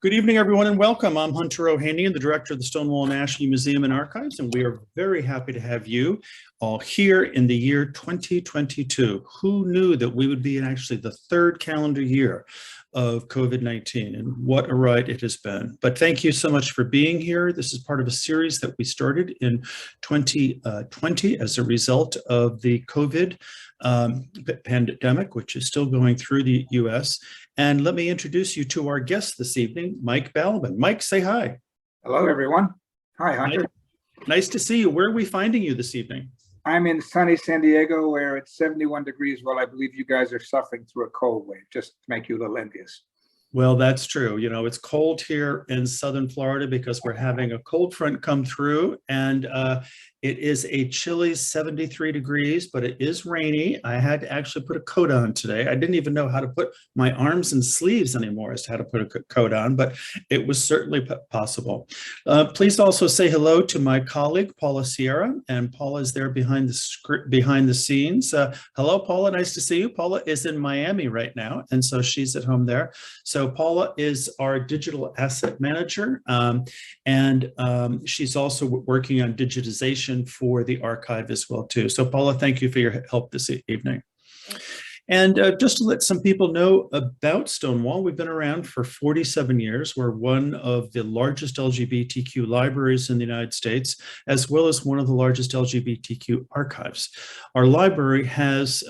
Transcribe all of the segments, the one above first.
Good evening, everyone, and welcome. I'm Hunter O'Hanian, the director of the Stonewall National Museum and Archives, and we are very happy to have you all here in the year 2022. Who knew that we would be in actually the third calendar year of COVID-19, and what a ride it has been. But thank you so much for being here. This is part of a series that we started in 2020 as a result of the COVID pandemic, which is still going through the US. And let me introduce you to our guest this evening, Mike Balbin. Mike, say hi. Hello, everyone. Hi, Hunter. Nice to see you. Where are we finding you this evening? I'm in sunny San Diego, where it's 71 degrees. Well, I believe you guys are suffering through a cold wave, just to make you a little envious. Well, that's true. You know, it's cold here in Southern Florida because we're having a cold front come through, and it is a chilly 73 degrees, but it is rainy. I had to actually put a coat on today. I didn't even know how to put my arms and sleeves anymore as to how to put a coat on, but it was certainly possible. Please also say hello to my colleague, Paula Sierra, and Paula is there behind the scenes. Hello, Paula, nice to see you. Paula is in Miami right now, and so she's at home there. So Paula is our digital asset manager, and she's also working on digitization for the archive as well too. So Paula, thank you for your help this evening. And just to let some people know about Stonewall, we've been around for 47 years. We're one of the largest LGBTQ libraries in the United States, as well as one of the largest LGBTQ archives. Our library has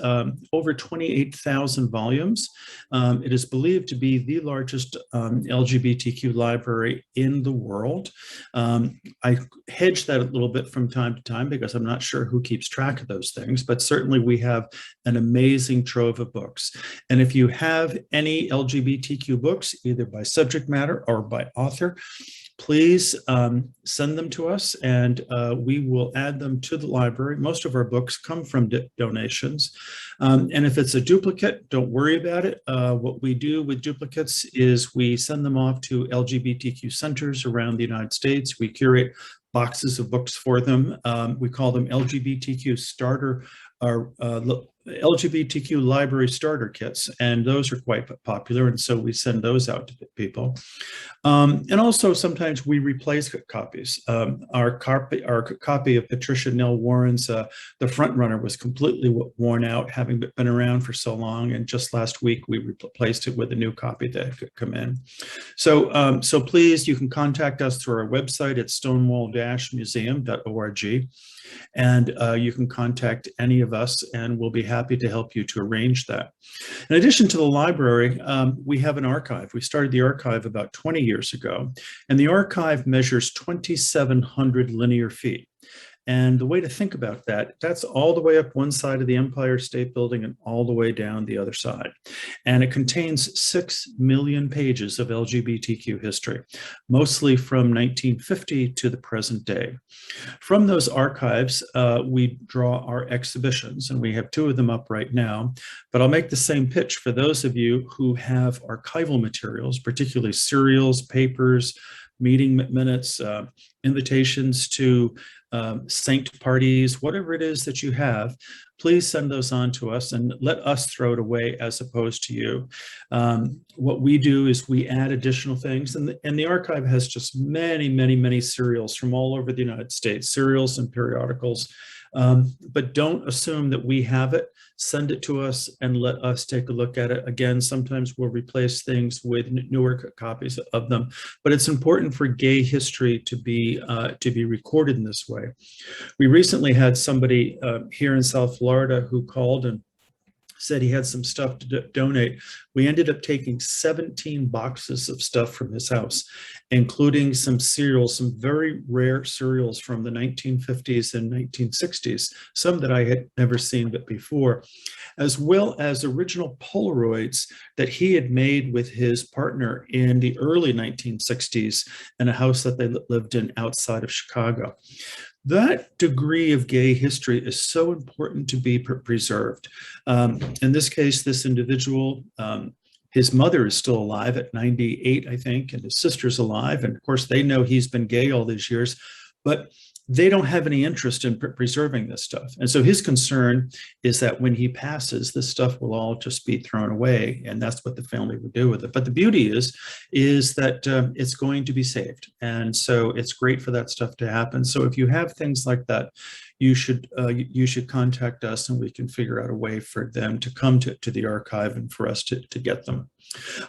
over 28,000 volumes. It is believed to be the largest LGBTQ library in the world. I hedge that a little bit from time to time because I'm not sure who keeps track of those things, but certainly we have an amazing trove of books. And if you have any LGBTQ books, either by subject matter or by author, please send them to us, and we will add them to the library. Most of our books come from donations. And if it's a duplicate, don't worry about it. What we do with duplicates is we send them off to LGBTQ centers around the United States. We curate boxes of books for them. We call them LGBTQ starter or LGBTQ library starter kits, and those are quite popular, and so we send those out to people. And also sometimes we replace copies. Our copy of Patricia Nell Warren's The Front Runner was completely worn out, having been around for so long, and just last week we replaced it with a new copy that could come in. So, so please, you can contact us through our website at stonewall-museum.org. And you can contact any of us, and we'll be happy to help you to arrange that. In addition to the library, we have an archive. We started the archive about 20 years ago, and the archive measures 2,700 linear feet. And the way to think about that, that's all the way up one side of the Empire State Building and all the way down the other side. And it contains 6 million pages of LGBTQ history, mostly from 1950 to the present day. From those archives, we draw our exhibitions, and we have 2 of them up right now. But I'll make the same pitch for those of you who have archival materials, particularly serials, papers, meeting minutes, invitations to saint parties, whatever it is that you have, please send those on to us and let us throw it away as opposed to you. What we do is we add additional things, and the archive has just many serials from all over the United States, serials and periodicals. But don't assume that we have it. Send it to us and let us take a look at it. Again, sometimes we'll replace things with newer copies of them, but it's important for gay history to be recorded in this way. We recently had somebody here in South Florida who called and said he had some stuff to donate. We ended up taking 17 boxes of stuff from his house, including some serials, some very rare serials from the 1950s and 1960s, some that I had never seen before, as well as original Polaroids that he had made with his partner in the early 1960s in a house that they lived in outside of Chicago. That degree of gay history is so important to be preserved. In this case, this individual, his mother is still alive at 98, I think, and his sister's alive. And of course, they know he's been gay all these years. But they don't have any interest in preserving this stuff. And so his concern is that when he passes, this stuff will all just be thrown away. And that's what the family would do with it. But the beauty is that it's going to be saved. And so it's great for that stuff to happen. So if you have things like that, you should contact us and we can figure out a way for them to come to the archive and for us to get them.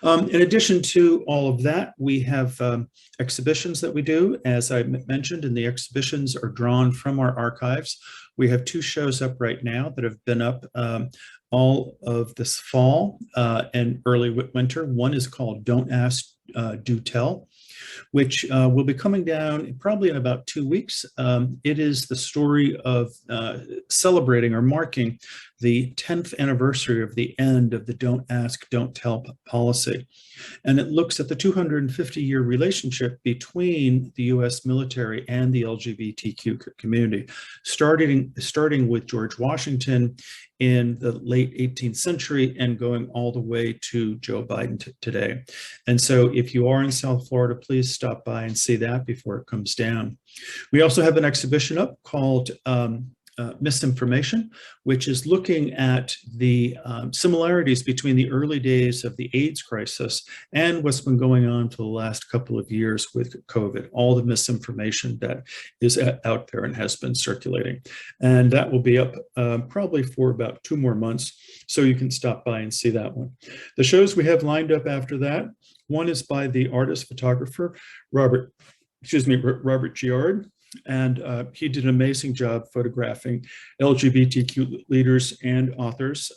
In addition to all of that, we have exhibitions that we do, as I mentioned, and the exhibitions are drawn from our archives. We have 2 shows up right now that have been up all of this fall and early winter. One is called Don't Ask, Do Tell, which will be coming down probably in about 2 weeks. It is the story of celebrating or marking the 10th anniversary of the end of the Don't Ask, Don't Tell policy. And it looks at the 250-year relationship between the US military and the LGBTQ community, starting with George Washington in the late 18th century and going all the way to Joe Biden today. And so if you are in South Florida, please stop by and see that before it comes down. We also have an exhibition up called Misinformation, which is looking at the similarities between the early days of the AIDS crisis and what's been going on for the last couple of years with COVID, all the misinformation that is out there and has been circulating. And that will be up probably for about 2 more months, so you can stop by and see that one. The shows we have lined up after that, one is by the artist photographer, Robert Giard. And he did an amazing job photographing LGBTQ leaders and authors.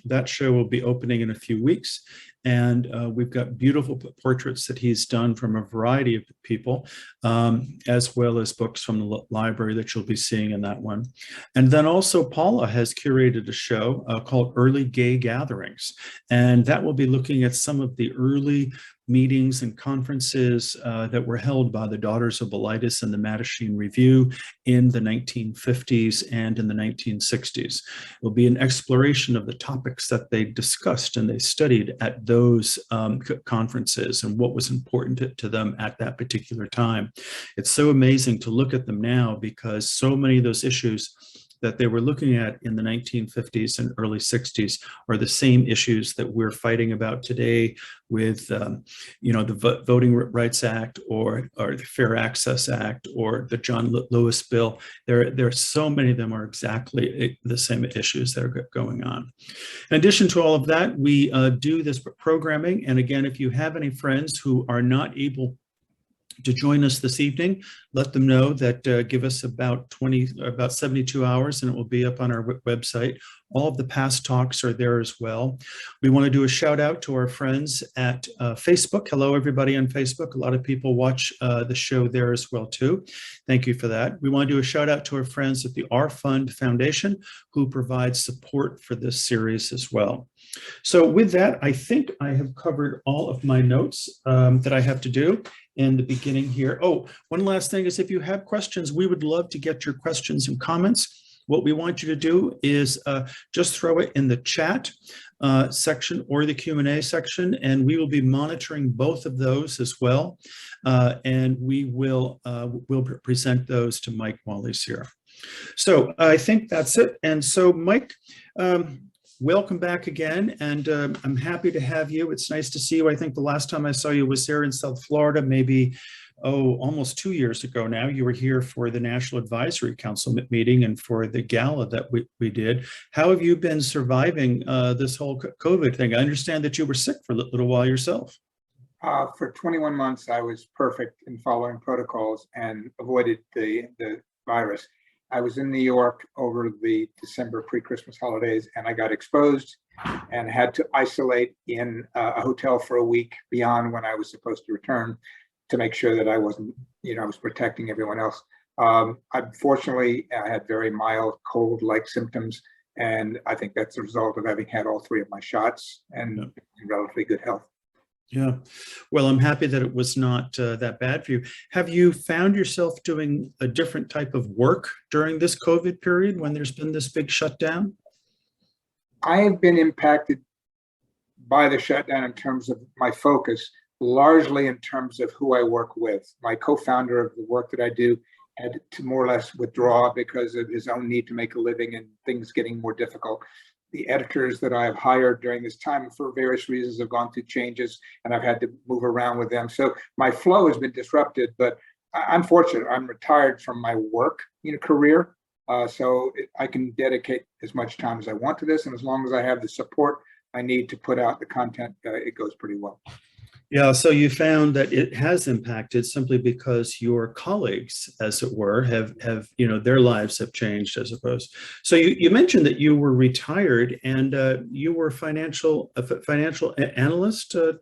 That show will be opening in a few weeks. And we've got beautiful portraits that he's done from a variety of people, as well as books from the library that you'll be seeing in that one. And then also Paula has curated a show called Early Gay Gatherings. And that will be looking at some of the early meetings and conferences that were held by the Daughters of Bilitis and the Mattachine Review in the 1950s and in the 1960s. It will be an exploration of the topics that they discussed and they studied at those conferences and what was important to them at that particular time. It's so amazing to look at them now because so many of those issues that they were looking at in the 1950s and early 60s are the same issues that we're fighting about today with, the Voting Rights Act or the Fair Access Act or the John Lewis Bill. There are so many of them are exactly the same issues that are going on. In addition to all of that, we do this programming. And again, if you have any friends who are not able to join us this evening, let them know that give us about 72 hours and it will be up on our website. All of the past talks are there as well. We want to do a shout out to our friends at Facebook. Hello, everybody on Facebook. A lot of people watch the show there as well, too. Thank you for that. We want to do a shout out to our friends at the Our Fund Foundation who provide support for this series as well. So with that, I think I have covered all of my notes that I have to do in the beginning here. Oh, one last thing is if you have questions, we would love to get your questions and comments. What we want you to do is just throw it in the chat section or the Q&A section, and we will be monitoring both of those as well. And we will we'll present those to Mike while he's here. So I think that's it. And so Mike, welcome back again, and I'm happy to have you. It's nice to see you. I think the last time I saw you was there in South Florida, maybe, almost 2 years ago now. You were here for the National Advisory Council meeting and for the gala that we did. How have you been surviving this whole COVID thing? I understand that you were sick for a little while yourself. For 21 months, I was perfect in following protocols and avoided the virus. I was in New York over the December pre-Christmas holidays, and I got exposed and had to isolate in a hotel for a week beyond when I was supposed to return to make sure that I wasn't, I was protecting everyone else. Unfortunately, I had very mild cold-like symptoms, and I think that's a result of having had all 3 of my shots and in relatively good health. Yeah, well, I'm happy that it was not that bad for you. Have you found yourself doing a different type of work during this COVID period when there's been this big shutdown? I have been impacted by the shutdown in terms of my focus, largely in terms of who I work with. My co-founder of the work that I do had to more or less withdraw because of his own need to make a living and things getting more difficult. The editors that I have hired during this time for various reasons have gone through changes, and I've had to move around with them. So my flow has been disrupted, but I'm fortunate. I'm retired from my work career. I can dedicate as much time as I want to this. And as long as I have the support I need to put out the content, it goes pretty well. Yeah, so you found that it has impacted simply because your colleagues, as it were, have their lives have changed, I suppose. So you mentioned that you were retired and you were a financial analyst in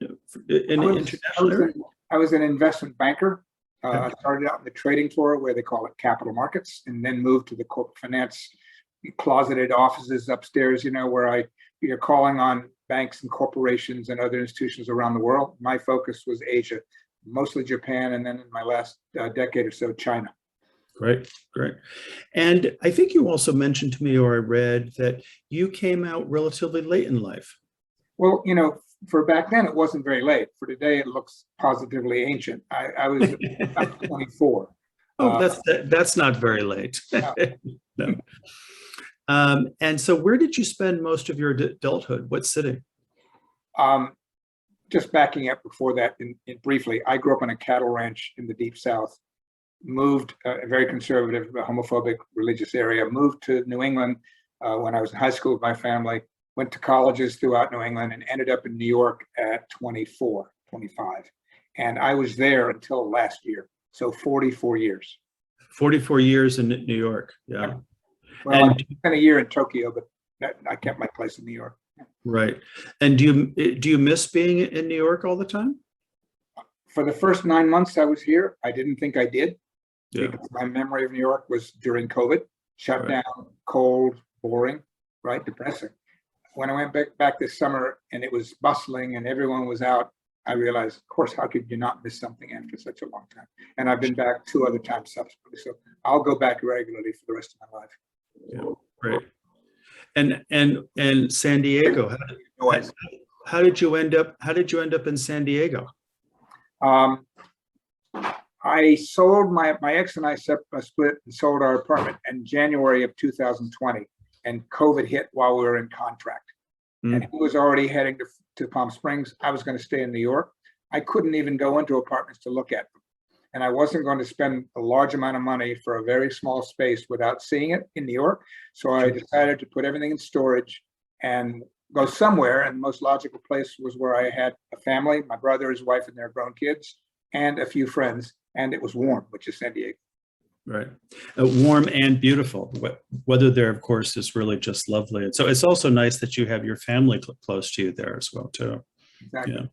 international area? I was an investment banker. I started out in the trading floor, where they call it capital markets, and then moved to the corporate finance closeted offices upstairs, where you're calling on banks and corporations and other institutions around the world. My focus was Asia, mostly Japan, and then in my last decade or so, China. Great. And I think you also mentioned to me, or I read, that you came out relatively late in life. Well, for back then, it wasn't very late. For today, it looks positively ancient. I was about 24. Oh, that's not very late. No. And so where did you spend most of your adulthood? What city? Just backing up before that, briefly, I grew up on a cattle ranch in the Deep South, moved a very conservative, homophobic religious area, moved to New England when I was in high school with my family, went to colleges throughout New England, and ended up in New York at 24, 25. And I was there until last year. So 44 years. 44 years in New York. Yeah. Well, I spent a year in Tokyo, but I kept my place in New York. Right. And do you miss being in New York all the time? For the first 9 months I was here, I didn't think I did. Yeah. Because my memory of New York was during COVID, shut Right. down, cold, boring, right? Depressing. When I went back this summer and it was bustling and everyone was out, I realized, of course, how could you not miss something after such a long time? And I've been back 2 other times subsequently. So I'll go back regularly for the rest of my life. Yeah. Great. And San Diego, how did you end up in San Diego? I sold my ex and I split and sold our apartment in January of 2020, and COVID hit while we were in contract. And he was already heading to Palm Springs. I was going to stay in New York. I couldn't even go into apartments to look at them. And I wasn't going to spend a large amount of money for a very small space without seeing it in New York. So I decided to put everything in storage and go somewhere. And the most logical place was where I had a family, my brother, his wife, and their grown kids, and a few friends. And it was warm, which is San Diego. Right. Warm and beautiful. Weather there, of course, is really just lovely. And so it's also nice that you have your family close to you there as well, too. Exactly. Yeah.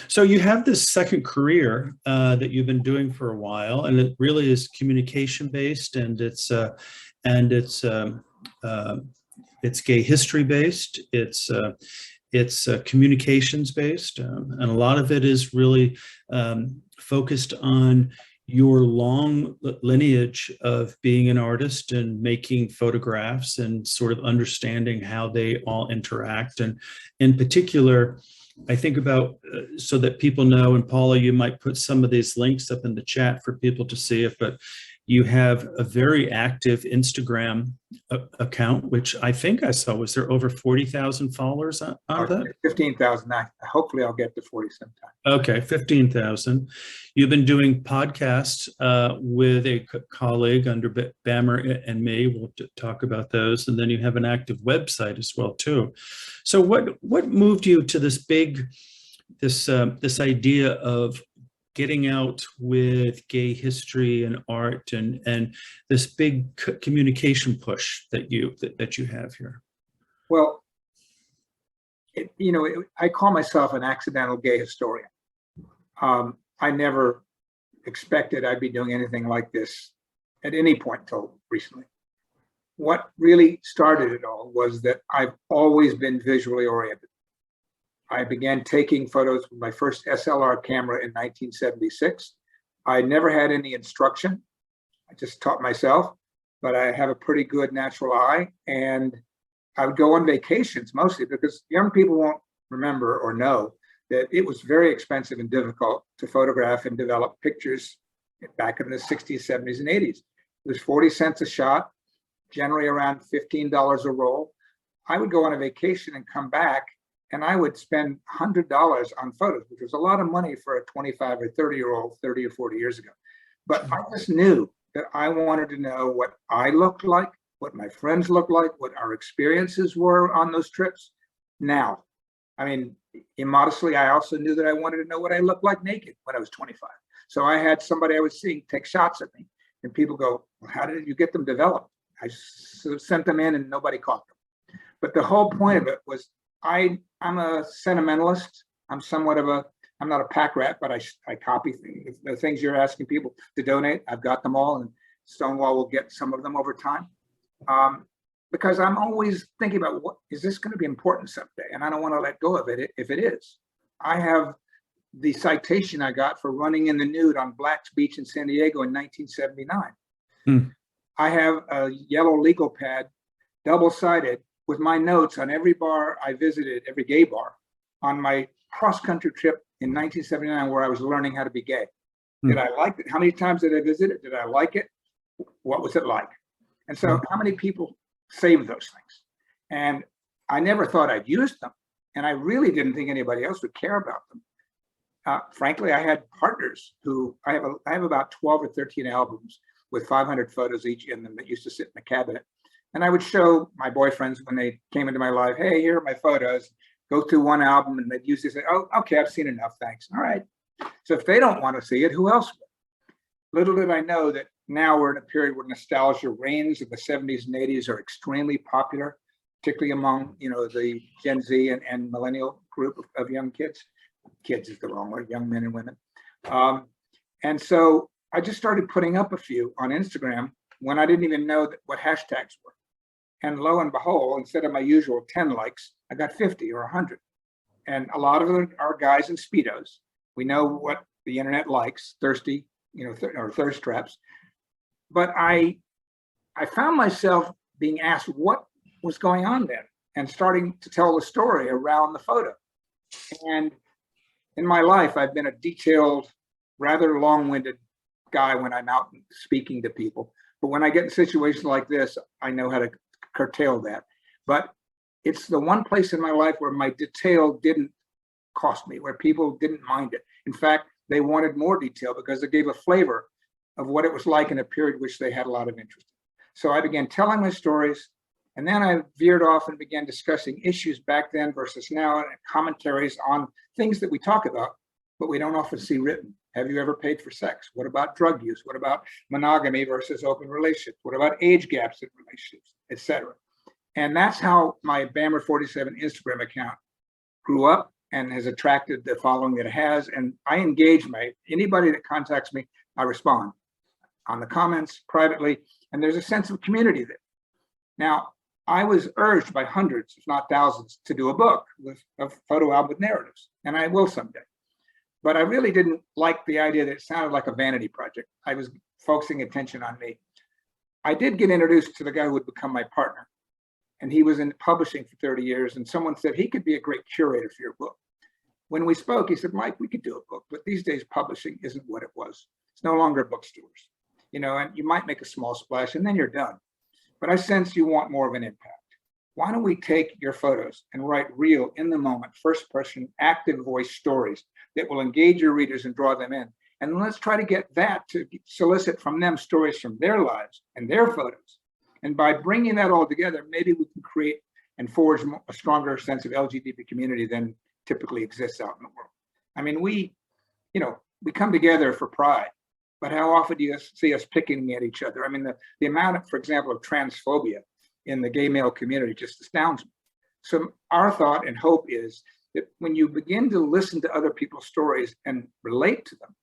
So you have this second career that you've been doing for a while, and it really is communication based, and it's gay history based. It's communications based, and a lot of it is really focused on your long lineage of being an artist and making photographs and sort of understanding how they all interact. And in particular, I think about, so that people know, and Paula, you might put some of these links up in the chat for people to see it, but you have a very active Instagram account, which I think I saw, was there over 40,000 followers on that? 15,000. Hopefully I'll get to 40 sometime. Okay, 15,000. You've been doing podcasts with a colleague under Dameron and me. We'll talk about those. And then you have an active website as well, too. So what moved you to this idea of getting out with gay history and art and this big communication push that you have here? Well, I call myself an accidental gay historian. I never expected I'd be doing anything like this at any point until recently. What really started it all was that I've always been visually oriented. I began taking photos with my first SLR camera in 1976. I never had any instruction. I just taught myself, but I have a pretty good natural eye. And I would go on vacations mostly because young people won't remember or know that it was very expensive and difficult to photograph and develop pictures back in the 60s, 70s, and 80s. It was 40 cents a shot, generally around $15 a roll. I would go on a vacation and come back, and I would spend $100 on photos, which was a lot of money for a 25 or 30-year-old 30 or 40 years ago. But I just knew that I wanted to know what I looked like, what my friends looked like, what our experiences were on those trips. Now, I mean, immodestly, I also knew that I wanted to know what I looked like naked when I was 25. So I had somebody I was seeing take shots at me, and people go, well, how did you get them developed? I sent them in and nobody caught them. But the whole point of it was I'm a sentimentalist. I'm not a pack rat, but I copy things. The things you're asking people to donate, I've got them all, and Stonewall will get some of them over time. Because I'm always thinking about, what is this going to be important someday? And I don't want to let go of it if it is. I have the citation I got for running in the nude on Black's Beach in San Diego in 1979. I have a yellow legal pad, double-sided, with my notes on every bar I visited, every gay bar, on my cross-country trip in 1979, where I was learning how to be gay. Did I like it? How many times did I visit it? Did I like it? What was it like? And so how many people saved those things? And I never thought I'd use them. And I really didn't think anybody else would care about them. Frankly, I had partners who, I have about 12 or 13 albums with 500 photos each in them that used to sit in the cabinet. And I would show my boyfriends when they came into my life, hey, here are my photos, go through one album, and they'd usually say, oh, okay, I've seen enough, thanks. All right. So if they don't want to see it, who else would? Little did I know that now we're in a period where nostalgia reigns, and the 70s and 80s are extremely popular, particularly among, the Gen Z and millennial group of young kids. Kids is the wrong word, young men and women. And so I just started putting up a few on Instagram when I didn't even know what hashtags were. And lo and behold, instead of my usual 10 likes, I got 50 or 100. And a lot of them are guys in Speedos. We know what the internet likes, thirsty, or thirst traps. But I found myself being asked what was going on then, and starting to tell the story around the photo. And in my life, I've been a detailed, rather long-winded guy when I'm out speaking to people. But when I get in situations like this, I know how to curtail that. But it's the one place in my life where my detail didn't cost me, where people didn't mind it. In fact, they wanted more detail because it gave a flavor of what it was like in a period which they had a lot of interest in. So I began telling my stories, and then I veered off and began discussing issues back then versus now, and commentaries on things that we talk about, but we don't often see written. Have you ever paid for sex? What about drug use? What about monogamy versus open relationships? What about age gaps in relationships, etc.? And that's how my Bammer47 Instagram account grew up and has attracted the following that it has. And I engage anybody that contacts me, I respond on the comments privately, and there's a sense of community there. Now, I was urged by hundreds, if not thousands, to do a book with a photo album with narratives, and I will someday. But I really didn't like the idea that it sounded like a vanity project. I was focusing attention on me. I did get introduced to the guy who would become my partner, and he was in publishing for 30 years, and someone said he could be a great curator for your book. When we spoke, he said, Mike, we could do a book, but these days publishing isn't what it was. It's no longer bookstores, and you might make a small splash and then you're done. But I sense you want more of an impact. Why don't we take your photos and write real, in the moment, first person, active voice stories that will engage your readers and draw them in. And let's try to get that to solicit from them stories from their lives and their photos. And by bringing that all together, maybe we can create and forge a stronger sense of LGBT community than typically exists out in the world. I mean, we come together for pride, but how often do you see us picking at each other? I mean, the amount, for example, of transphobia in the gay male community just astounds me. So our thought and hope is that when you begin to listen to other people's stories and relate to them,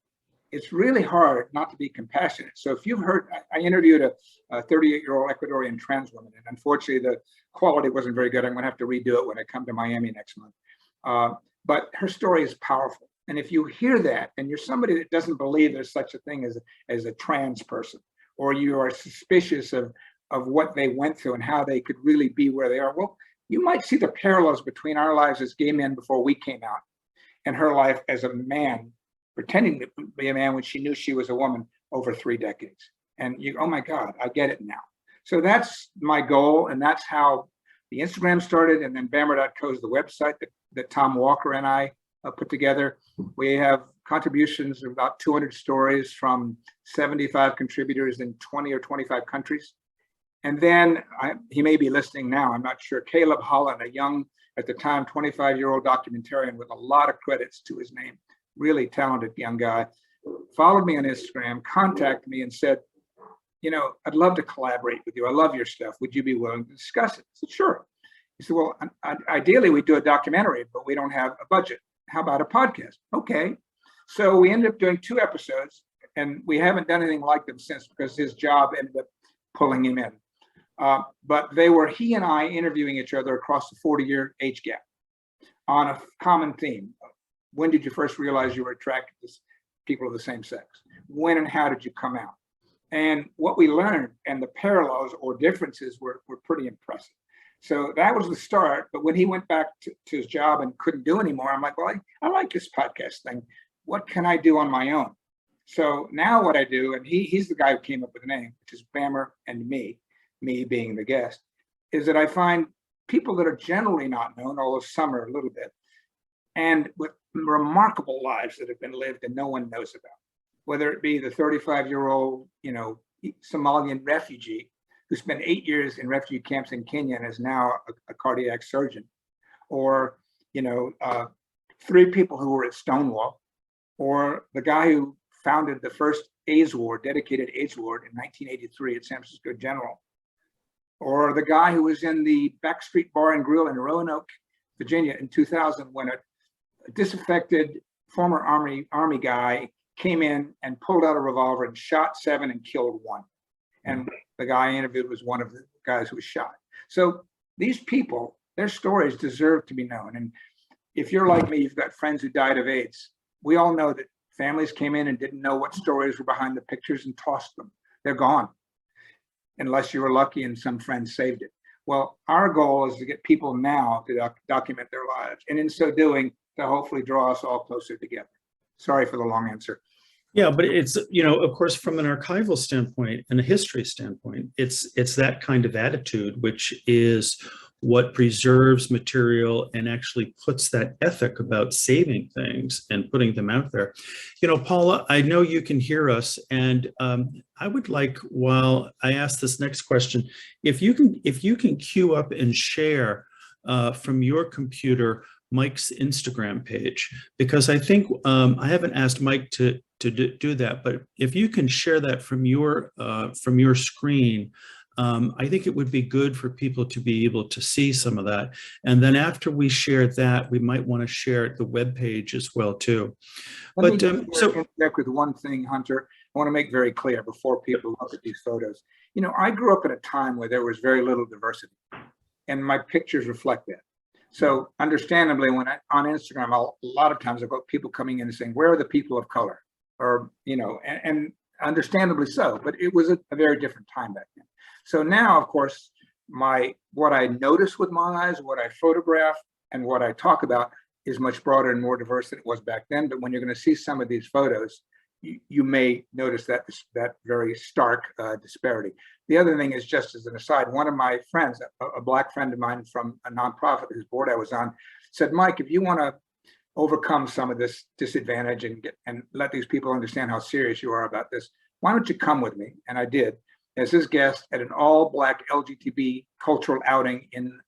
it's really hard not to be compassionate. So if you've heard, I interviewed a 38-year-old Ecuadorian trans woman, and unfortunately the quality wasn't very good. I'm gonna have to redo it when I come to Miami next month. But her story is powerful. And if you hear that, and you're somebody that doesn't believe there's such a thing as a trans person, or you are suspicious of what they went through and how they could really be where they are, well, you might see the parallels between our lives as gay men before we came out and her life as a man, pretending to be a man when she knew she was a woman over 3 decades. And you, oh my God, I get it now. So that's my goal. And that's how the Instagram started. And then Bammer.co is the website that Tom Walker and I put together. We have contributions of about 200 stories from 75 contributors in 20 or 25 countries. And then he may be listening now, I'm not sure, Caleb Holland, a young, at the time, 25-year-old documentarian with a lot of credits to his name, really talented young guy, followed me on Instagram, contacted me and said, you know, I'd love to collaborate with you. I love your stuff. Would you be willing to discuss it? I said, sure. He said, well, ideally we do a documentary, but we don't have a budget. How about a podcast? Okay. So we ended up doing 2 episodes, and we haven't done anything like them since because his job ended up pulling him in. But they were he and I interviewing each other across the 40-year age gap on a common theme. When did you first realize you were attracted to people of the same sex? When and how did you come out? And what we learned and the parallels or differences were pretty impressive. So that was the start. But when he went back to his job and couldn't do anymore, I'm like, well, I like this podcast thing. What can I do on my own? So now what I do, and he's the guy who came up with the name, which is Bammer and me being the guest, is that I find people that are generally not known, although some are a little bit, and with remarkable lives that have been lived and no one knows about. Whether it be the 35-year-old, you know, Somalian refugee who spent 8 years in refugee camps in Kenya and is now a cardiac surgeon, or, you know, 3 people who were at Stonewall, or the guy who founded the first AIDS ward, dedicated AIDS ward in 1983 at San Francisco General, or the guy who was in the Backstreet Bar and Grill in Roanoke, Virginia in 2000 when a disaffected former army guy came in and pulled out a revolver and shot 7 and killed 1. And the guy I interviewed was one of the guys who was shot. So these people, their stories deserve to be known. And if you're like me, you've got friends who died of AIDS. We all know that families came in and didn't know what stories were behind the pictures and tossed them. They're gone, unless you were lucky and some friend saved it. Well, our goal is to get people now to document their lives, and in so doing, to hopefully draw us all closer together. Sorry for the long answer. Yeah, but it's, you know, of course, from an archival standpoint and a history standpoint, it's that kind of attitude, which is what preserves material and actually puts that ethic about saving things and putting them out there. You know, Paula, I know you can hear us, and I would like, while I ask this next question, if you can queue up and share from your computer Mike's Instagram page, because I think I haven't asked Mike to do that, but if you can share that from your screen, I think it would be good for people to be able to see some of that. And then after we share that, we might want to share the web page as well too. Let me interject with one thing, Hunter. I want to make very clear before people look at these photos. You know, I grew up at a time where there was very little diversity, and my pictures reflect that. So understandably, when on Instagram, a lot of times I've got people coming in and saying, where are the people of color? Or, you know, and understandably so, but it was a very different time back then. So now, of course, what I notice with my eyes, what I photograph, and what I talk about is much broader and more diverse than it was back then. But when you're going to see some of these photos, you may notice that very stark disparity. The other thing is, just as an aside, one of my friends, a Black friend of mine from a nonprofit whose board I was on, said, Mike, if you want to overcome some of this disadvantage and let these people understand how serious you are about this, why don't you come with me? And I did, as his guest at an all-Black LGBT cultural outing in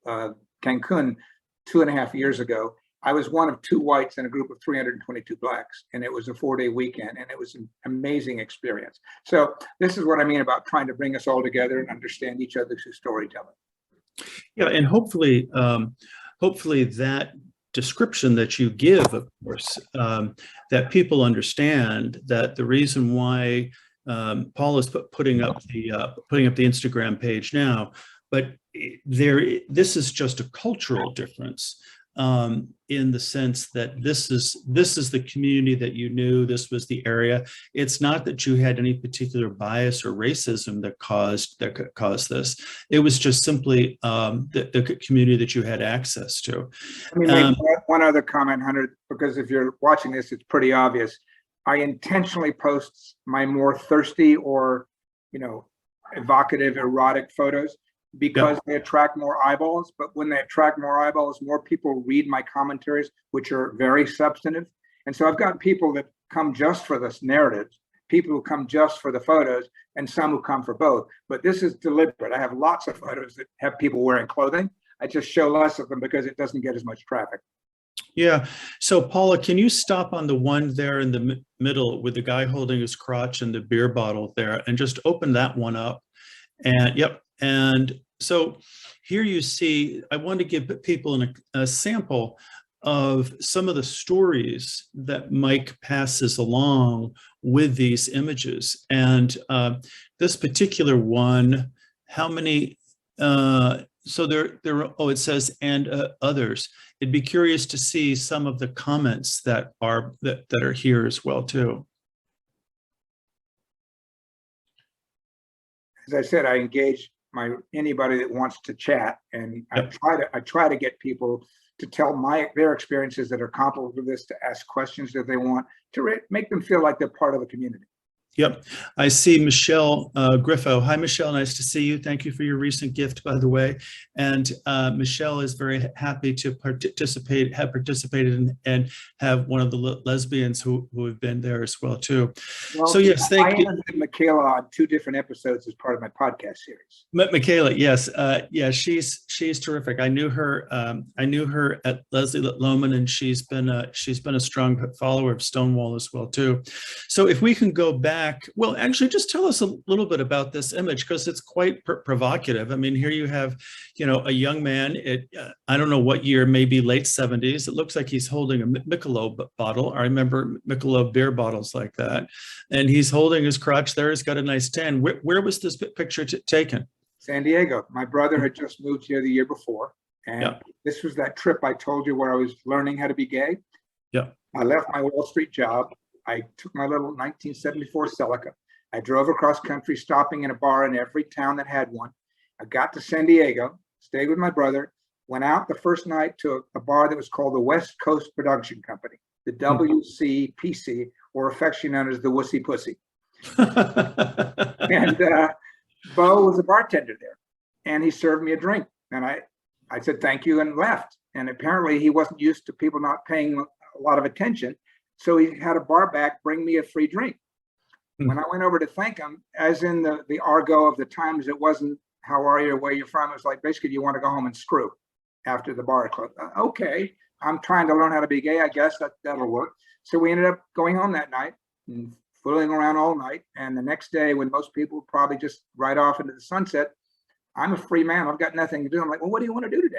Cancun 2.5 years ago. I was one of 2 whites in a group of 322 Blacks, and it was a 4-day weekend, and it was an amazing experience. So this is what I mean about trying to bring us all together and understand each other through storytelling. Yeah, and hopefully that description that you give, of course, that people understand that the reason why Paul is putting up the Instagram page now, but this is just a cultural difference. In the sense that this is the community that you knew, this was the area. It's not that you had any particular bias or racism that could cause this. It was just simply the community that you had access to. Let me make one other comment, Hunter, because if you're watching this, it's pretty obvious. I intentionally post my more thirsty or, you know, evocative, erotic photos because they attract more eyeballs. But when they attract more eyeballs, more people read my commentaries, which are very substantive. And so I've got people that come just for this narrative, people who come just for the photos, and some who come for both. But this is deliberate. I have lots of photos that have people wearing clothing. I just show less of them because it doesn't get as much traffic. Yeah. So Paula, can you stop on the one there in the middle with the guy holding his crotch and the beer bottle there, and just open that one up? And yep. And so here you see, I want to give people a sample of some of the stories that Mike passes along with these images. And this particular one, how many, so oh, it says, and others. It'd be curious to see some of the comments that are here as well too. As I said, I engage anybody that wants to chat, and I try to get people to tell their experiences that are comparable to this, to ask questions that they want, to make them feel like they're part of a community. Yep. I see Michelle Griffo. Hi, Michelle. Nice to see you. Thank you for your recent gift, by the way. And Michelle is very happy to have participated and have one of the lesbians who have been there as well, too. Well, so, yes, thank you. I interviewed Michaela on 2 different episodes as part of my podcast series. Michaela, yes. Yeah, she's terrific. I knew her at Leslie Lohman, and she's been a strong follower of Stonewall as well, too. So if we can go back. Well, actually, just tell us a little bit about this image, because it's quite provocative. I mean, here you have, a young man, I don't know what year, maybe late 70s. It looks like he's holding a Michelob bottle. I remember Michelob beer bottles like that. And he's holding his crotch there. He's got a nice tan. Where was this picture taken? San Diego. My brother had just moved here the year before. And this was that trip I told you where I was learning how to be gay. Yeah. I left my Wall Street job. I took my little 1974 Celica. I drove across country, stopping in a bar in every town that had one. I got to San Diego, stayed with my brother, went out the first night to a bar that was called the West Coast Production Company, the WCPC, or affectionately known as the Wussy Pussy. And Bo was a bartender there, and he served me a drink. And I said, thank you, and left. And apparently he wasn't used to people not paying a lot of attention. So he had a bar back bring me a free drink. When I went over to thank him, as in the argot of the times, it wasn't how are you or where you're from. It was like, basically, you want to go home and screw after the bar closed. Okay, I'm trying to learn how to be gay. I guess that'll work. So we ended up going home that night and fooling around all night. And the next day, when most people probably just ride off into the sunset, I'm a free man. I've got nothing to do. I'm like, well, what do you want to do today?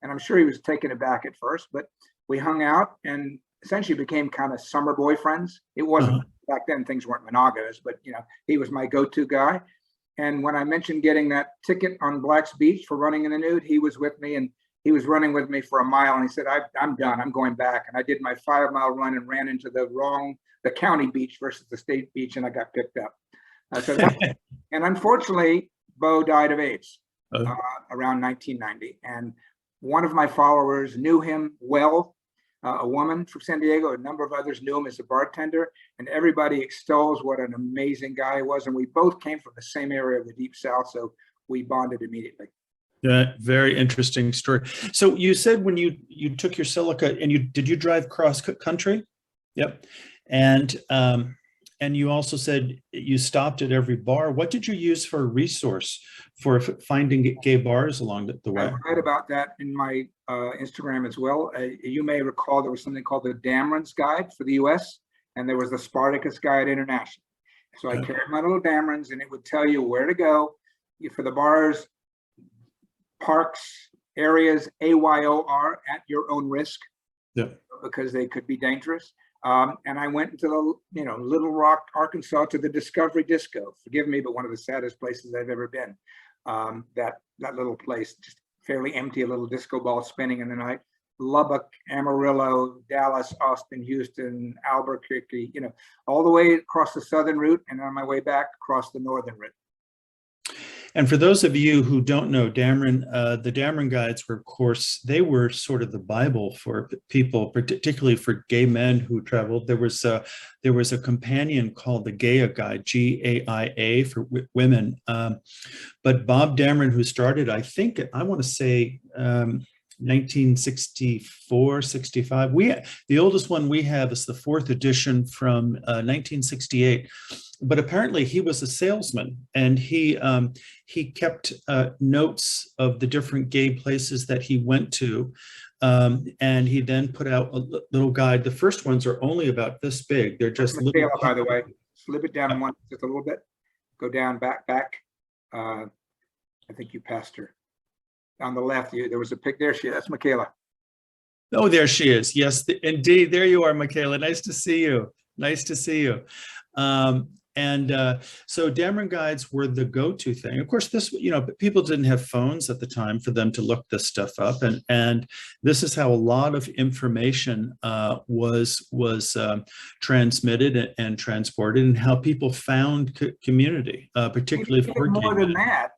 And I'm sure he was taken aback at first, but we hung out and essentially became kind of summer boyfriends. It wasn't back then, things weren't monogamous, but he was my go-to guy. And when I mentioned getting that ticket on Black's Beach for running in the nude, he was with me, and he was running with me for a mile. And he said, I'm done, I'm going back. And I did my 5-mile run and ran into the county beach versus the state beach, and I got picked up. And unfortunately, Bo died of AIDS around 1990. And one of my followers knew him well. A woman from San Diego, a number of others knew him as a bartender, and everybody extols what an amazing guy he was. And we both came from the same area of the Deep South, so we bonded immediately. Yeah, very interesting story. So you said when you took your Celica, and did you drive cross country? Yep. And you also said you stopped at every bar. What did you use for a resource for finding gay bars along the way? I write about that in my Instagram as well. You may recall there was something called the Dameron Guides for the US, and there was the Spartacus Guide International. So I carried my little Damerons, and it would tell you where to go for the bars, parks, areas, AYOR, at your own risk, because they could be dangerous. And I went into the, Little Rock, Arkansas, to the Discovery Disco. Forgive me, but one of the saddest places I've ever been. That little place, just fairly empty, a little disco ball spinning in the night. Lubbock, Amarillo, Dallas, Austin, Houston, Albuquerque, all the way across the southern route, and on my way back across the northern route. And for those of you who don't know, the Dameron Guides were, of course, they were sort of the Bible for people, particularly for gay men who traveled. There was a companion called the Gaia Guide, GAIA for women. But Bob Dameron, who started, I think, I want to say 1964, 65. The oldest one we have is the 4th edition from 1968. But apparently he was a salesman, and he kept notes of the different gay places that he went to. And he then put out a little guide. The first ones are only about this big. They're just little. By the way, slip it down one just a little bit. Go down, back. I think you passed her. On the left, there was a pic. There she is. That's Michaela. Oh, there she is. Yes, indeed. There you are, Michaela. Nice to see you. Nice to see you. So Dameron Guides were the go-to thing. Of course, people didn't have phones at the time for them to look this stuff up, and this is how a lot of information was transmitted and transported, and how people found community, particularly for more than that.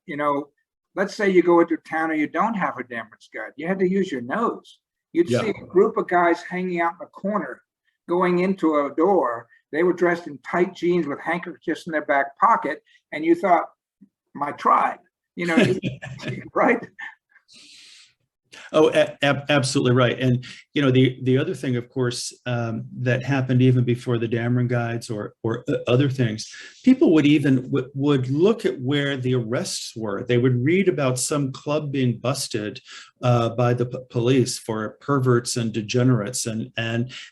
Let's say you go into a town and you don't have a Dameron's Guide. You had to use your nose. You'd see a group of guys hanging out in a corner, going into a door. They were dressed in tight jeans with handkerchiefs in their back pocket, and you thought, my tribe, right? Oh, absolutely right. And the other thing, of course, that happened even before the Dameron Guides or other things, people would look at where the arrests were. They would read about some club being busted by the police for perverts and degenerates, and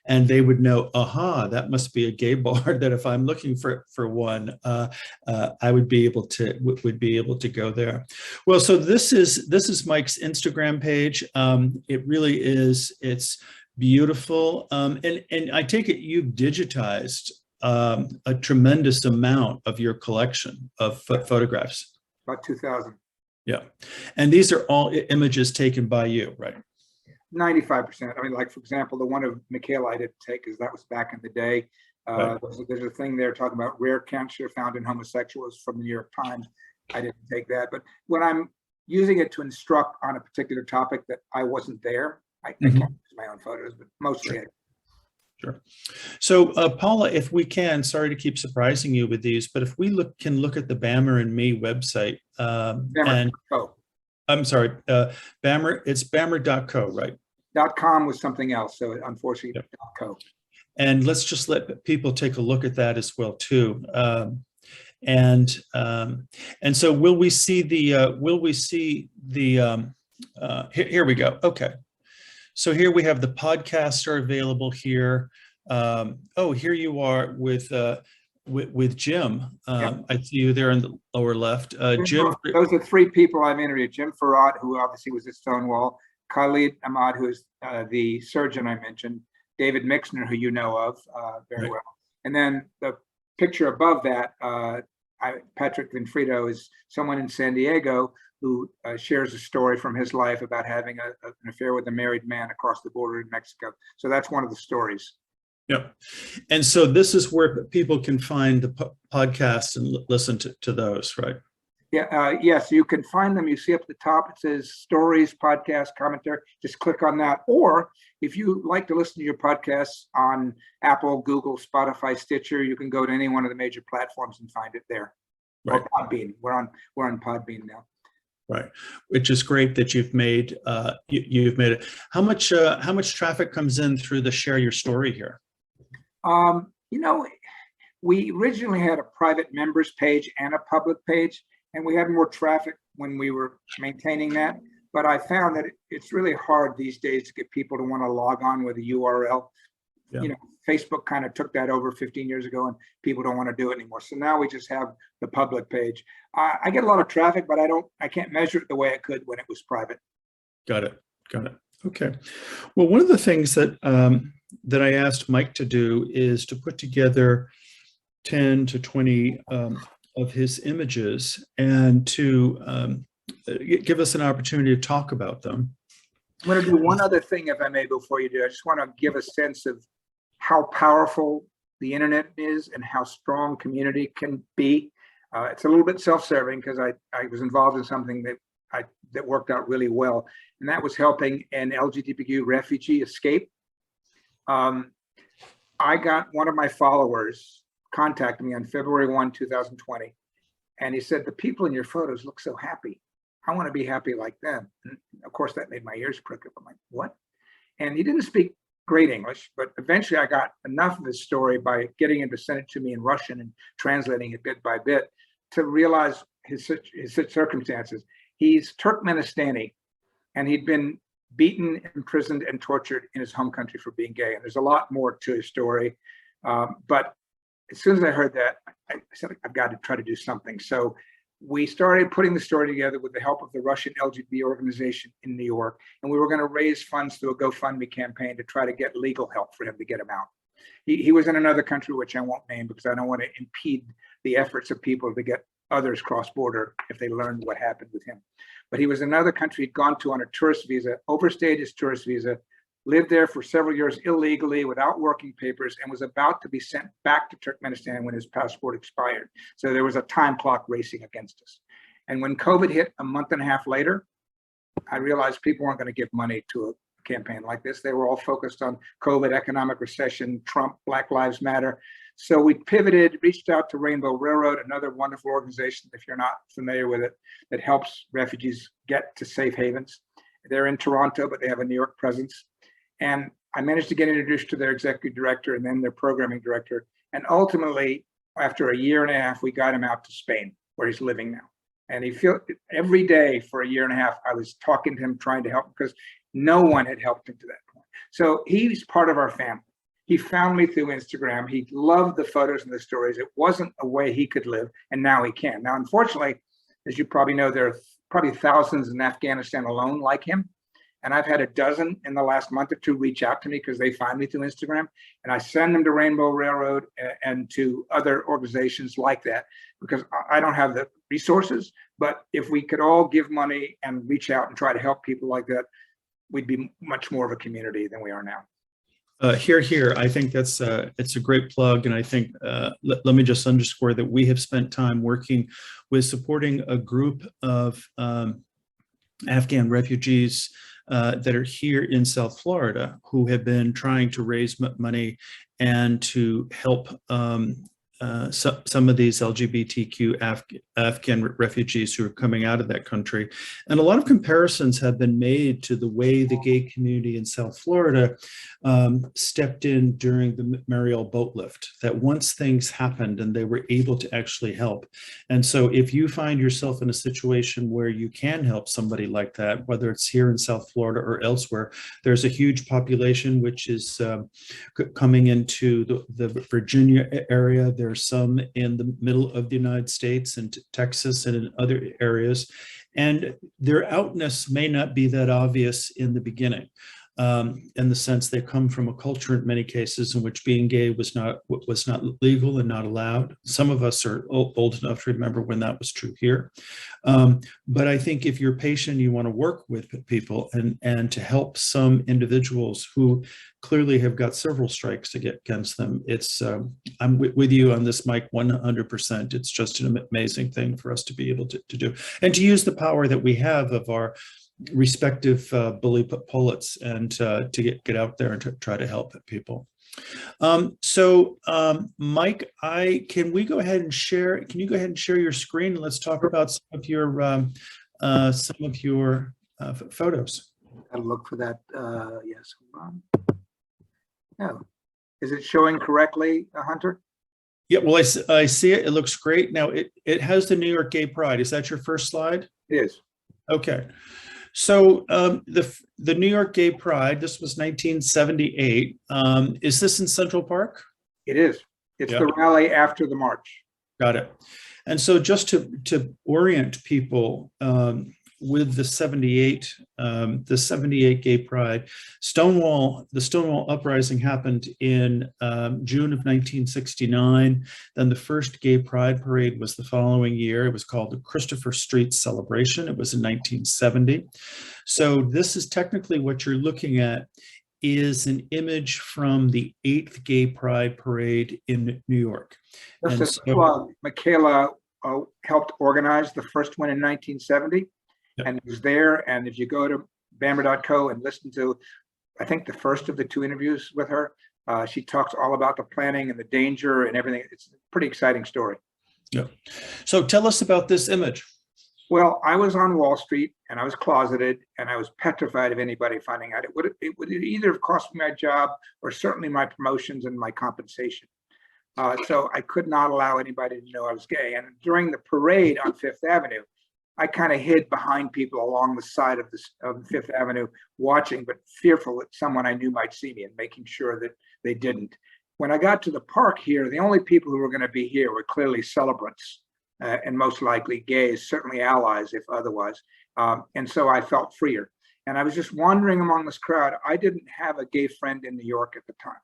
they would know, aha, that must be a gay bar. That if I'm looking for one, I would be able to go there. Well, so this is Mike's Instagram page. It really is. It's beautiful, and I take it you've digitized a tremendous amount of your collection of photographs. About 2,000. Yeah, and these are all images taken by you, right? 95%. I mean, like, for example, the one of Michaela I didn't take because that was back in the day. Right. There's a thing there talking about rare cancer found in homosexuals from the New York Times. I didn't take that, but when I'm using it to instruct on a particular topic that I wasn't there, I can't use my own photos, but mostly sure. Sure. So Paula, if we can, sorry to keep surprising you with these, but if we can look at the Bammer and Me website, and I'm sorry, Bammer, it's bammer.co, right? .com was something else, so unfortunately, .co. And let's just let people take a look at that as well too. And so will we see the here we go. Okay. So here we have the podcasts are available here. Oh, here you are with Jim. I see you there in the lower left. Jim. Those are 3 people I've interviewed. Jim Farad, who obviously was at Stonewall. Khalid Ahmad, who is the surgeon I mentioned. David Mixner, who you know of very well. And then the picture above that, Patrick Vinfredo, is someone in San Diego who shares a story from his life about having an affair with a married man across the border in Mexico. So that's one of the stories. Yep. And so this is where people can find the podcast and listen to those, right? Yeah. Yes, you can find them. You see up at the top, it says stories, podcast, commentary. Just click on that. Or if you like to listen to your podcasts on Apple, Google, Spotify, Stitcher, you can go to any one of the major platforms and find it there. Right. Or Podbean. We're on Podbean now. Right, which is great that you've made it. How much traffic comes in through the Share Your Story here? We originally had a private members page and a public page, and we had more traffic when we were maintaining that. But I found that it's really hard these days to get people to want to log on with a URL. Yeah. Facebook kind of took that over 15 years ago, and people don't want to do it anymore. So now we just have the public page. I get a lot of traffic, but I can't measure it the way I could when it was private. Got it. Okay. Well, one of the things that I asked Mike to do is to put together 10 to 20 of his images and to give us an opportunity to talk about them. I'm going to do one other thing, if I may, before you do. I just want to give a sense of how powerful the internet is and how strong community can be. It's a little bit self-serving because I was involved in something that worked out really well, and that was helping an LGBTQ refugee escape. I got one of my followers contacted me on February 1, 2020, and he said, "The people in your photos look so happy. I want to be happy like them." And of course, that made my ears prick up. I'm like, "What?" And he didn't speak great English, but eventually I got enough of his story by getting him to send it to me in Russian and translating it bit by bit to realize his circumstances. He's Turkmenistani, and he'd been beaten, imprisoned, and tortured in his home country for being gay. And there's a lot more to his story. But as soon as I heard that, I said, I've got to try to do something. So we started putting the story together with the help of the Russian LGBT organization in New York. And we were going to raise funds through a GoFundMe campaign to try to get legal help for him to get him out. He was in another country, which I won't name because I don't want to impede the efforts of people to get others cross-border if they learned what happened with him. But he was in another country he'd gone to on a tourist visa, overstayed his tourist visa, lived there for several years illegally without working papers, and was about to be sent back to Turkmenistan when his passport expired. So there was a time clock racing against us. And when COVID hit a month and a half later, I realized people weren't going to give money to a campaign like this. They were all focused on COVID, economic recession, Trump, Black Lives Matter. So we pivoted, reached out to Rainbow Railroad, another wonderful organization, if you're not familiar with it, that helps refugees get to safe havens. They're in Toronto, but they have a New York presence. And I managed to get introduced to their executive director and then their programming director. And ultimately, after a year and a half, we got him out to Spain, where he's living now. And he feels every day for a year and a half, I was talking to him, trying to help him because no one had helped him to that point. So he's part of our family. He found me through Instagram. He loved the photos and the stories. It wasn't a way he could live, and now he can. Now, unfortunately, as you probably know, there are probably thousands in Afghanistan alone like him. And I've had a dozen in the last month or two reach out to me because they find me through Instagram. And I send them to Rainbow Railroad and to other organizations like that because I don't have the resources. But if we could all give money and reach out and try to help people like that, we'd be much more of a community than we are now. Here. I think it's a great plug. And I think, let me just underscore that we have spent time working with supporting a group of Afghan refugees that are here in South Florida who have been trying to raise money and to help some of these LGBTQ Afghan refugees who are coming out of that country. And a lot of comparisons have been made to the way the gay community in South Florida stepped in during the Mariel boat lift, that once things happened and they were able to actually help. And so if you find yourself in a situation where you can help somebody like that, whether it's here in South Florida or elsewhere, there's a huge population which is coming into the Virginia area. There's some in the middle of the United States and Texas and in other areas. And their outness may not be that obvious in the beginning. In the sense they come from a culture in many cases in which being gay was not legal and not allowed. Some of us are old enough to remember when that was true here. But I think if you're patient, you want to work with people and to help some individuals who clearly have got several strikes against them. It's I'm with you on this, Mike, 100%. It's just an amazing thing for us to be able to do and to use the power that we have of our respective bully pullets and to get out there and to try to help people. Mike, can you go ahead and share your screen and let's talk about some of your photos. Gotta look for that. Yes, hold on. No, is it showing correctly, Hunter? Yeah, well, I see it. It looks great. Now it has the New York Gay Pride. Is that your first slide? It is. Okay. So the New York Gay Pride, this was 1978. Is this in Central Park? It is. It's the rally after the march. Got it. And so just to orient people with the 78 Gay Pride, the Stonewall uprising happened in June of 1969. Then the first Gay Pride parade was the following year. It was called the Christopher Street Celebration. It was in 1970. So this is technically what you're looking at is an image from the 8th Gay Pride parade in New York. Michaela helped organize the first one in 1970, Yep. and was there. And if you go to bamber.co and listen to, I think, the first of the 2 interviews with her, she talks all about the planning and the danger and everything. It's a pretty exciting story. Yeah. So tell us about this image. Well, I was on Wall Street and I was closeted and I was petrified of anybody finding out. It would either have cost me my job or certainly my promotions and my compensation. So I could not allow anybody to know I was gay. And during the parade on Fifth Avenue, I kind of hid behind people along the side of Fifth Avenue, watching, but fearful that someone I knew might see me, and making sure that they didn't. When I got to the park here, the only people who were going to be here were clearly celebrants, and most likely gays, certainly allies if otherwise. And so I felt freer. And I was just wandering among this crowd. I didn't have a gay friend in New York at the time.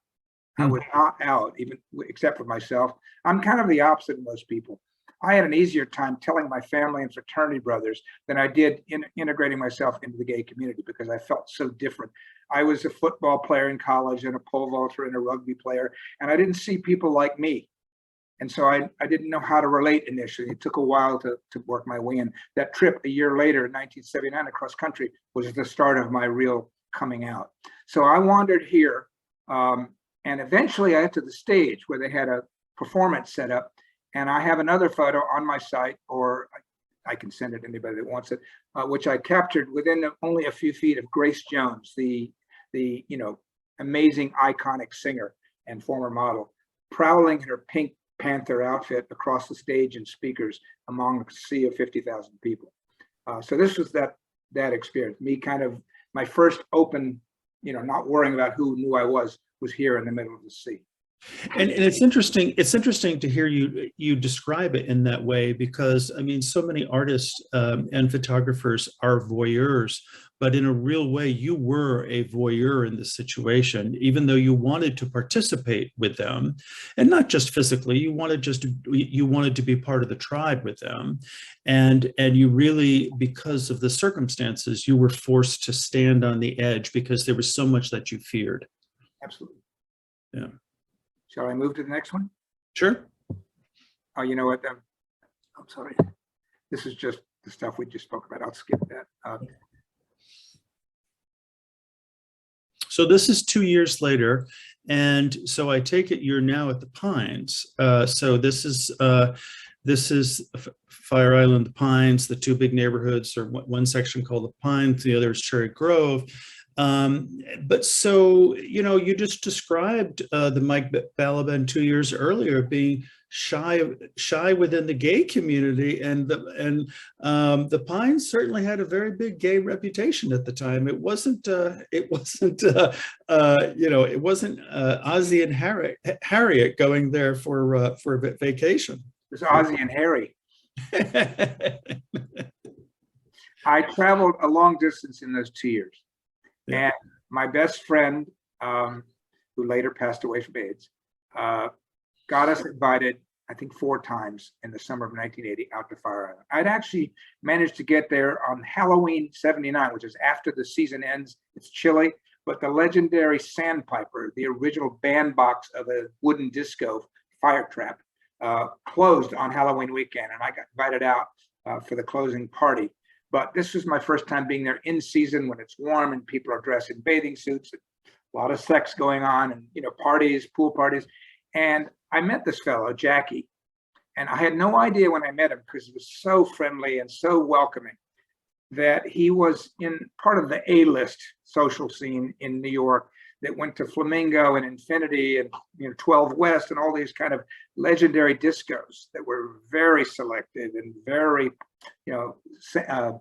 I was not out, even except for myself. I'm kind of the opposite of most people. I had an easier time telling my family and fraternity brothers than I did in integrating myself into the gay community, because I felt so different. I was a football player in college and a pole vaulter and a rugby player, and I didn't see people like me. And so I didn't know how to relate initially. It took a while to work my way in. That trip a year later in 1979 across country was the start of my real coming out. So I wandered here, and eventually I got to the stage where they had a performance set up. And I have another photo on my site, or I can send it to anybody that wants it, which I captured within only a few feet of Grace Jones, the amazing iconic singer and former model, prowling in her Pink Panther outfit across the stage and speakers among a sea of 50,000 people. So this was that experience. Me kind of, my first open, not worrying about who knew I was here in the middle of the sea. And it's interesting. It's interesting to hear you describe it in that way, because I mean, so many artists and photographers are voyeurs, but in a real way, you were a voyeur in this situation, even though you wanted to participate with them, and not just physically. You wanted to be part of the tribe with them, and you really, because of the circumstances, you were forced to stand on the edge because there was so much that you feared. Absolutely. Yeah. Shall I move to the next one? Sure. Oh, you know what? I'm sorry. This is just the stuff we just spoke about. I'll skip that. So this is 2 years later, and so I take it you're now at the Pines. So this is Fire Island, the Pines, the 2 big neighborhoods, or one section called the Pines, the other is Cherry Grove. But so, you just described the Mike Balaban 2 years earlier being shy within the gay community, and the Pines certainly had a very big gay reputation at the time. It wasn't Ozzie and Harriet going there for a vacation. It's Ozzie and Harry. I traveled a long distance in those 2 years. Yeah. And my best friend, who later passed away from AIDS, got us invited, I think 4 times in the summer of 1980 out to Fire Island. I'd actually managed to get there on Halloween '79, which is after the season ends. It's chilly, but the legendary Sandpiper, the original bandbox of a wooden disco fire trap, closed on Halloween weekend, and I got invited out for the closing party. But this was my first time being there in season when it's warm and people are dressed in bathing suits, a lot of sex going on, and parties, pool parties. And I met this fellow, Jackie, and I had no idea when I met him, because he was so friendly and so welcoming, that he was in part of the A-list social scene in New York that went to Flamingo and Infinity and 12 West and all these kind of legendary discos that were very selective and very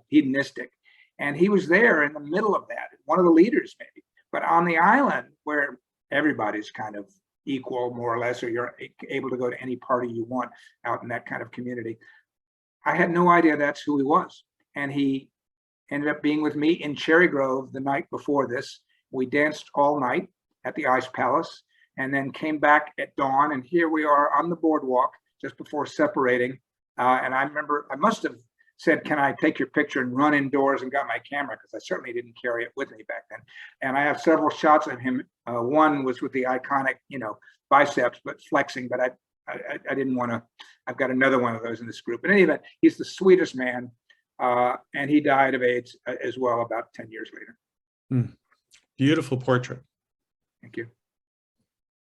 hedonistic. And he was there in the middle of that, one of the leaders maybe. But on the island, where everybody's kind of equal, more or less, or you're able to go to any party you want out in that kind of community, I had no idea that's who he was. And he ended up being with me in Cherry Grove the night before this. We danced all night at the Ice Palace, and then came back at dawn, and here we are on the boardwalk just before separating. And I remember I must have said, "Can I take your picture?" and run indoors and got my camera, because I certainly didn't carry it with me back then. And I have several shots of him. One was with the iconic, biceps, but flexing. But I didn't want to. I've got another one of those in this group. But in any event, he's the sweetest man, and he died of AIDS as well about 10 years later. Beautiful portrait. Thank you.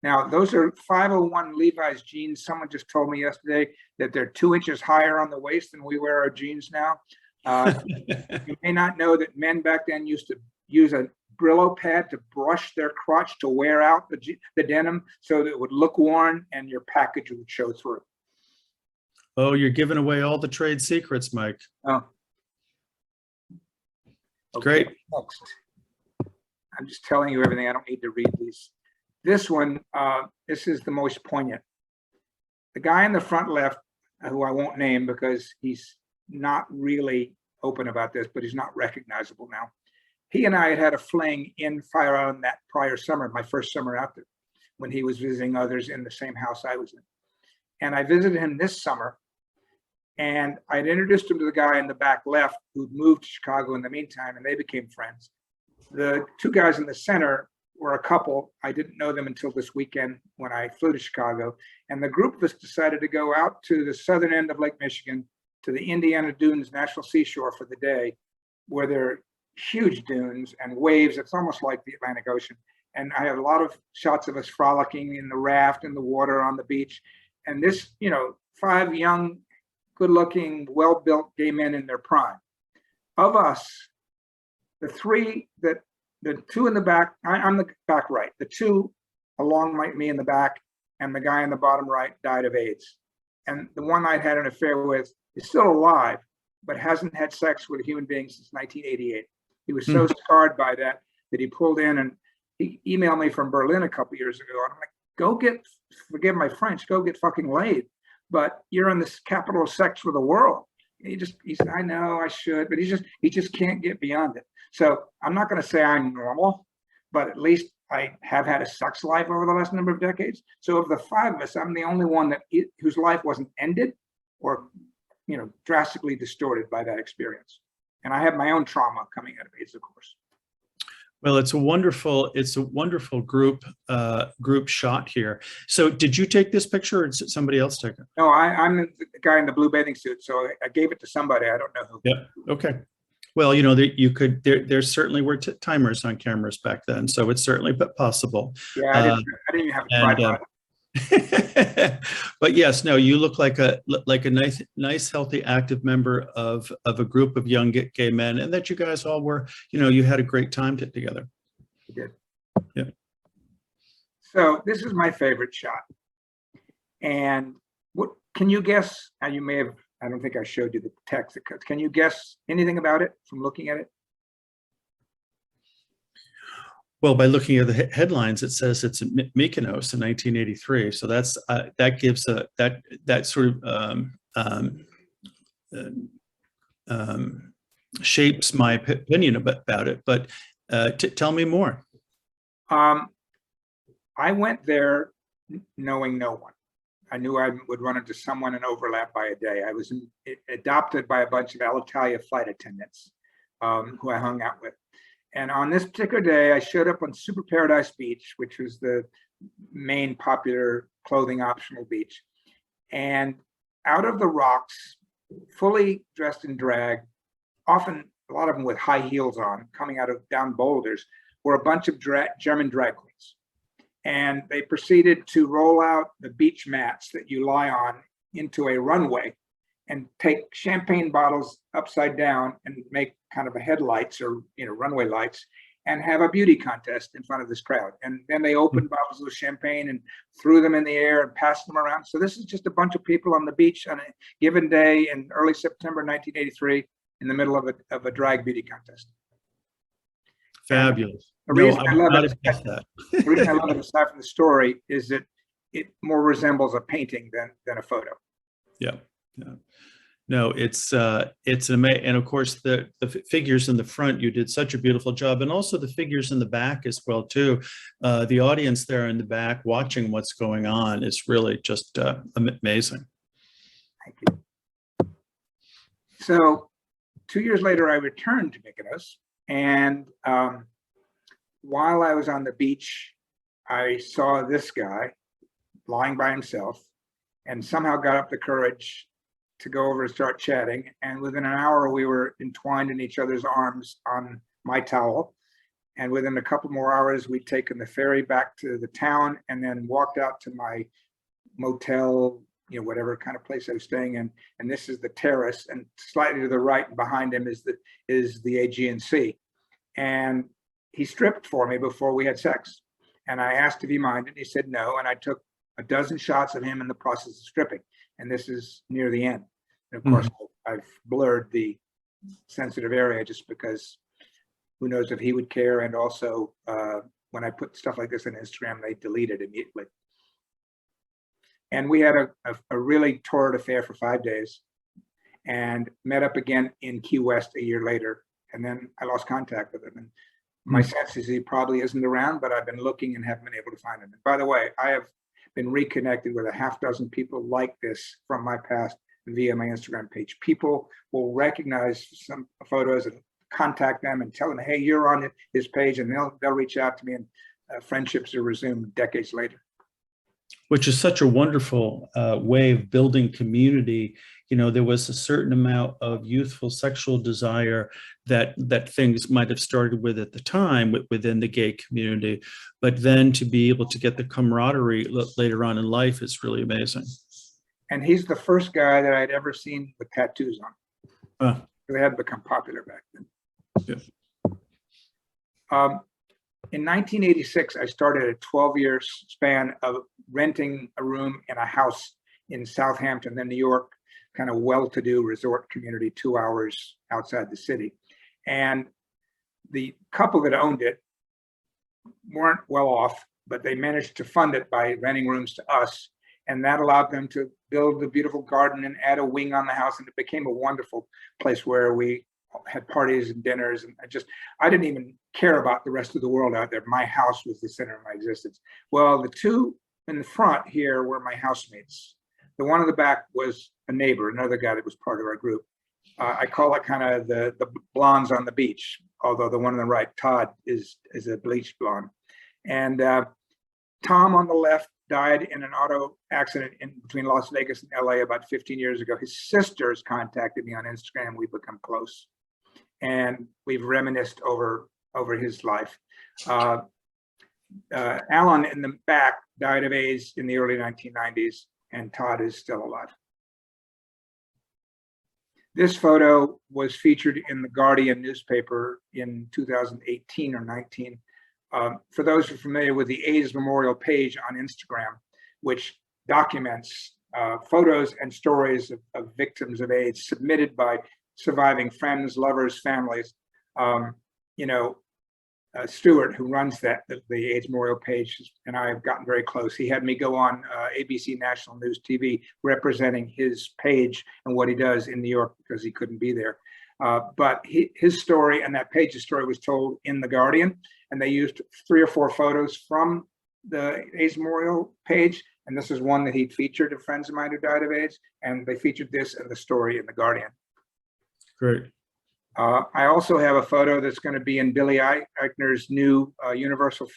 Now, those are 501 Levi's jeans. Someone just told me yesterday that they're 2 inches higher on the waist than we wear our jeans now. You may not know that men back then used to use a Brillo pad to brush their crotch to wear out the denim so that it would look worn and your package would show through. Oh, you're giving away all the trade secrets, Mike. Oh. Okay, great. Next. I'm just telling you everything. I don't need to read these. This one, this is the most poignant. The guy in the front left, who I won't name because he's not really open about this, but he's not recognizable now. He and I had a fling in Fire Island that prior summer, my first summer out there, when he was visiting others in the same house I was in. And I visited him this summer, and I'd introduced him to the guy in the back left who'd moved to Chicago in the meantime, and they became friends. The 2 guys in the center were a couple. I didn't know them until this weekend when I flew to Chicago. And the group of us decided to go out to the southern end of Lake Michigan, to the Indiana Dunes National Seashore for the day, where there are huge dunes and waves. It's almost like the Atlantic Ocean. And I have a lot of shots of us frolicking in the raft in the water on the beach. And this, 5 young, good-looking, well-built gay men in their prime. Of us, the 2 in the back, I'm the back right. The 2 along me in the back and the guy in the bottom right died of AIDS. And the one I'd had an affair with is still alive, but hasn't had sex with a human being since 1988. He was so scarred by that he pulled in, and he emailed me from Berlin a couple years ago. And I'm like, go get, forgive my French, go get fucking laid. But you're in this capital of sex for the world. He said, I know I should, but he just can't get beyond it. So I'm not going to say I'm normal, but at least I have had a sex life over the last number of decades. So of the 5 of us, I'm the only one whose life wasn't ended or, drastically distorted by that experience. And I have my own trauma coming out of AIDS, of course. Well, it's a wonderful group shot here. So did you take this picture or did somebody else take it? No, I'm the guy in the blue bathing suit. So I gave it to somebody. I don't know who. Yeah. Okay. Well, there certainly were timers on cameras back then, so it's certainly possible. Yeah, I didn't even have a tripod. But yes, no, you look like a nice, healthy, active member of a group of young gay men, and that you guys all were, you had a great time together. We did. Yeah. So this is my favorite shot, and what can you guess? And you may have. I don't think I showed you the text. Can you guess anything about it from looking at it? Well, by looking at the headlines, it says it's Mykonos in 1983. So that's that gives that sort of shapes my opinion about it. But tell me more. I went there knowing no one. I knew I would run into someone and overlap by a day. I was adopted by a bunch of Alitalia flight attendants who I hung out with. And on this particular day, I showed up on Super Paradise Beach, which was the main popular clothing optional beach. And out of the rocks, fully dressed in drag, often a lot of them with high heels on, coming out of down boulders, were a bunch of German drag queens. And they proceeded to roll out the beach mats that you lie on into a runway and take champagne bottles upside down and make kind of a headlights or runway lights and have a beauty contest in front of this crowd. And then they opened bottles of champagne and threw them in the air and passed them around. So this is just a bunch of people on the beach on a given day in early September 1983 in the middle of a drag beauty contest. Fabulous. The reason I love it, aside from the story, is that it more resembles a painting than a photo. Yeah. No, it's an amazing, and of course the figures in the front, you did such a beautiful job, and also the figures in the back as well too. The audience there in the back watching what's going on is really just amazing. Thank you. So 2 years later, I returned to Mykonos, and while I was on the beach, I saw this guy lying by himself, and somehow got up the courage to go over and start chatting. And within an hour, we were entwined in each other's arms on my towel. And within a couple more hours, we'd taken the ferry back to the town and then walked out to my motel, whatever kind of place I was staying in. And this is the terrace, and slightly to the right and behind him is the Aegean Sea. And he stripped for me before we had sex. And I asked if he minded, and he said no. And I took a dozen shots of him in the process of stripping. And this is near the end. And of course, I've blurred the sensitive area just because who knows if he would care. And also, when I put stuff like this on Instagram, they delete it immediately. And we had a really torrid affair for 5 days and met up again in Key West a year later. And then I lost contact with him. And my sense is he probably isn't around, but I've been looking and haven't been able to find him. And by the way, I have been reconnected with a half dozen people like this from my past via my Instagram page. People will recognize some photos and contact them and tell them, hey, you're on his page, and they'll reach out to me, and friendships are resumed decades later. Which is such a wonderful way of building community. There was a certain amount of youthful sexual desire that things might have started with at the time within the gay community, but then to be able to get the camaraderie later on in life is really amazing. And he's the first guy that I'd ever seen with tattoos on. They hadn't become popular back then. Yeah. In 1986, I started a 12-year span of renting a room in a house in Southampton, then New York, kind of well-to-do resort community 2 hours outside the city. And the couple that owned it weren't well off, but they managed to fund it by renting rooms to us. And that allowed them to build a beautiful garden and add a wing on the house. And it became a wonderful place where we had parties and dinners. And I didn't even care about the rest of the world out there. My house was the center of my existence. Well, the two in the front here were my housemates. The one in the back was a neighbor, another guy that was part of our group. I call it kind of the blondes on the beach, although the one on the right, Todd, is a bleached blonde. And Tom on the left died in an auto accident between Las Vegas and LA about 15 years ago. His sisters contacted me on Instagram. We've become close. And we've reminisced over his life. Alan in the back died of AIDS in the early 1990s, and Todd is still alive. This photo was featured in the Guardian newspaper in 2018 or 19. For those who are familiar with the AIDS Memorial page on Instagram, which documents photos and stories of victims of AIDS submitted by surviving friends, lovers, families. Stuart, who runs the AIDS Memorial page, and I have gotten very close. He had me go on ABC National News TV representing his page and what he does in New York because he couldn't be there. But his story and that page's story was told in the Guardian, and they used 3 or 4 photos from the AIDS Memorial page. And this is one that he'd featured of friends of mine who died of AIDS, and they featured this and the story in the Guardian. Great. I also have a photo that's going to be in Billy Eichner's new Universal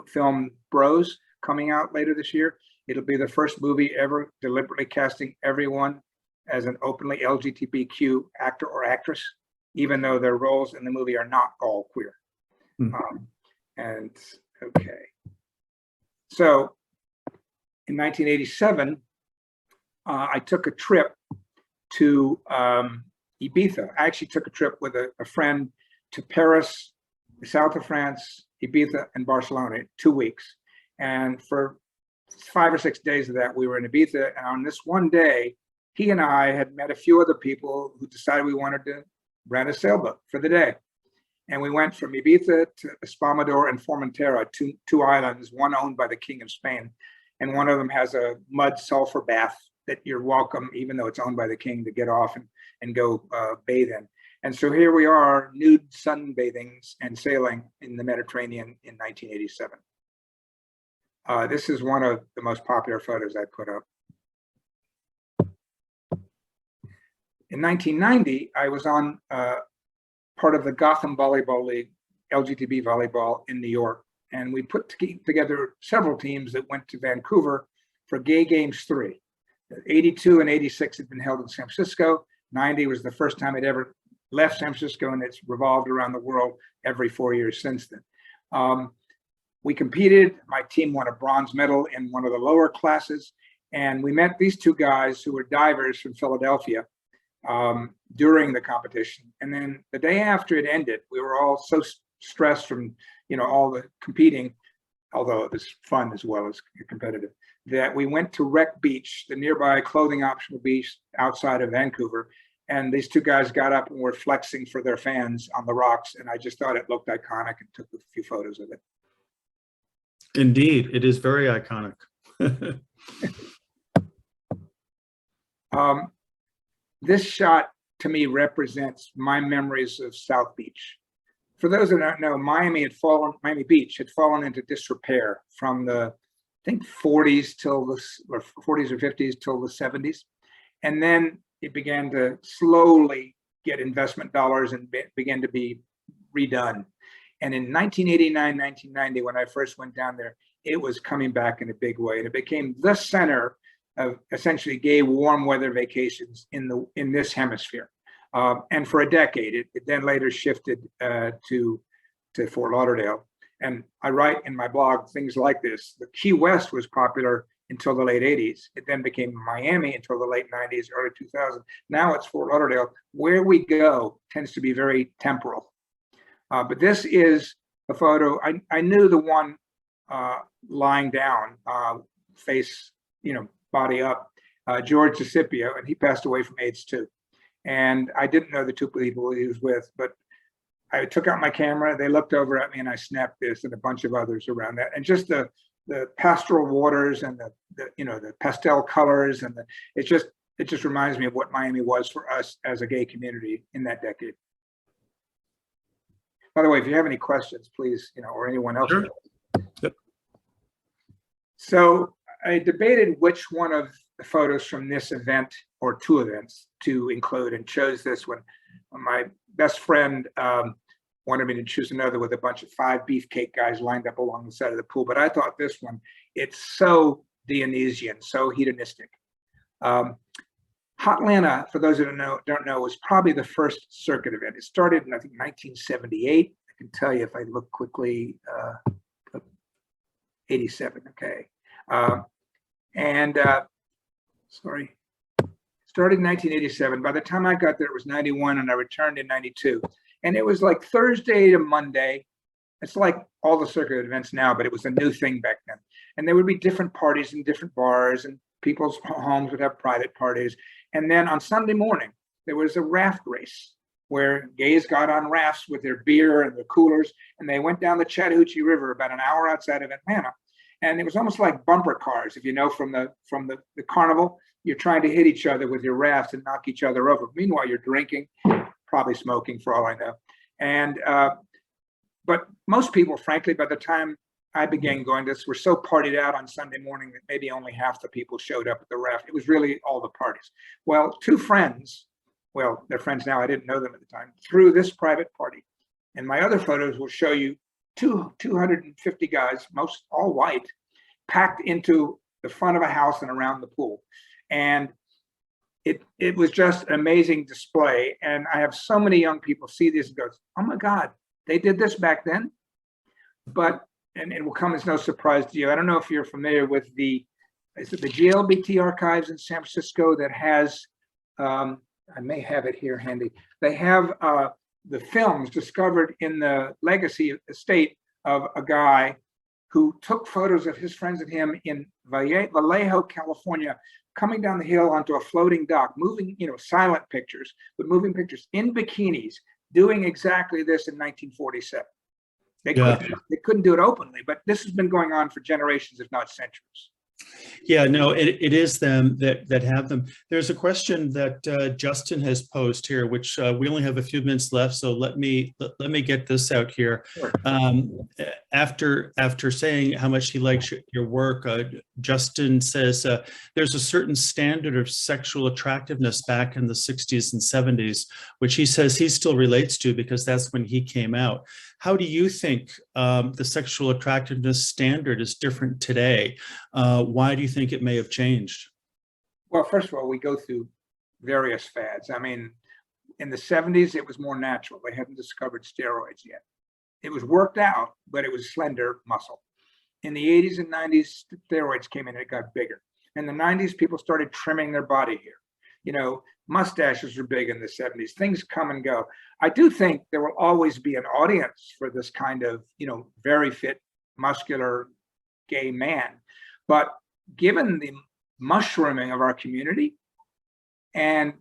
film Bros coming out later this year. It'll be the first movie ever deliberately casting everyone as an openly LGBTQ actor or actress, even though their roles in the movie are not all queer. Okay. So in 1987, I took a trip to Ibiza. I actually took a trip with a friend to Paris, the south of France, Ibiza, and Barcelona, 2 weeks. And for 5 or 6 days of that, we were in Ibiza. And on this one day, he and I had met a few other people who decided we wanted to rent a sailboat for the day. And we went from Ibiza to Espamador and Formentera, two islands, one owned by the King of Spain. And one of them has a mud sulfur bath that you're welcome, even though it's owned by the king, to get off and go bathe in. And so here we are, nude sunbathing and sailing in the Mediterranean in 1987. This is one of the most popular photos I put up. In 1990, I was on part of the Gotham Volleyball League, LGBT volleyball in New York. And we put together several teams that went to Vancouver for Gay Games 3. 82 and 86 had been held in San Francisco. 90 was the first time it ever left San Francisco, and it's revolved around the world every 4 years since then. We competed. My team won a bronze medal in one of the lower classes, and we met these two guys who were divers from Philadelphia during the competition. And then the day after it ended, we were all so stressed from all the competing, although it was fun as well as competitive, that we went to Wreck Beach, the nearby clothing optional beach outside of Vancouver. And these two guys got up and were flexing for their fans on the rocks. And I just thought it looked iconic and took a few photos of it. Indeed, it is very iconic. This shot to me represents my memories of South Beach. For those who don't know, Miami Beach had fallen into disrepair from the, I think 40s till the, or 40s or 50s till the 70s. And then it began to slowly get investment dollars and began to be redone. And in 1989, 1990, when I first went down there, it was coming back in a big way. And it became the center of essentially gay warm weather vacations in this hemisphere. And for a decade, it then later shifted to Fort Lauderdale. And I write in my blog things like this. The Key West was popular until the late 80s. It then became Miami until the late 90s, early 2000s. Now it's Fort Lauderdale. Where we go tends to be very temporal. But this is a photo. I knew the one lying down, face, body up, George DeCipio, and he passed away from AIDS too. And I didn't know the two people he was with, but I took out my camera, they looked over at me, and I snapped this and a bunch of others around that. And just the pastoral waters and the pastel colors, and it just reminds me of what Miami was for us as a gay community in that decade. By the way, if you have any questions, please, or anyone else. Sure. Yep. So I debated which one of the photos from this event or two events to include, and chose this one. My best friend wanted me to choose another with a bunch of 5 beefcake guys lined up along the side of the pool, but I thought this one, it's so Dionysian, so hedonistic. Hotlanta, for those who don't know, was probably the first circuit event. It started in, I think, 1978. I can tell you if I look quickly, 87, okay. Sorry, started in 1987. By the time I got there, it was 91, and I returned in 92. And it was like Thursday to Monday. It's like all the circuit events now, but it was a new thing back then. And there would be different parties in different bars, and people's homes would have private parties. And then on Sunday morning, there was a raft race where gays got on rafts with their beer and their coolers, and they went down the Chattahoochee River about an hour outside of Atlanta. And it was almost like bumper cars, if you know from the carnival. You're trying to hit each other with your rafts and knock each other over. Meanwhile, you're drinking, probably smoking for all I know. And but most people, frankly, by the time I began going to this, were so partied out on Sunday morning that maybe only half the people showed up at the raft. It was really all the parties. Well, two friends, well, they're friends now, I didn't know them at the time, threw this private party. And my other photos will show you 250 guys, most all white, packed into the front of a house and around the pool. And it was just an amazing display. And I have so many young people see this and go, oh my God, they did this back then? But, and it will come as no surprise to you, I don't know if you're familiar with is it the GLBT archives in San Francisco that has, I may have it here handy. They have the films discovered in the legacy estate of a guy who took photos of his friends and him in Vallejo, California, coming down the hill onto a floating dock, moving, silent pictures, but moving pictures in bikinis, doing exactly this in 1947. They couldn't do it openly, but this has been going on for generations, if not centuries. Yeah, no, it is them that have them. There's a question that Justin has posed here, which we only have a few minutes left, so let me get this out here. Sure. After saying how much he likes your work, Justin says there's a certain standard of sexual attractiveness back in the 60s and 70s, which he says he still relates to because that's when he came out. How do you think the sexual attractiveness standard is different today? why do you think it may have changed? Well, first of all, we go through various fads. I mean, in the 70s, it was more natural. They hadn't discovered steroids yet. It was worked out, but it was slender muscle. In the 80s and 90s, steroids came in and it got bigger. In the 90s, people started trimming their body hair. You know, mustaches are big in the 70s. Things come and go. I do think there will always be an audience for this kind of, you know, very fit, muscular, gay man. But given the mushrooming of our community and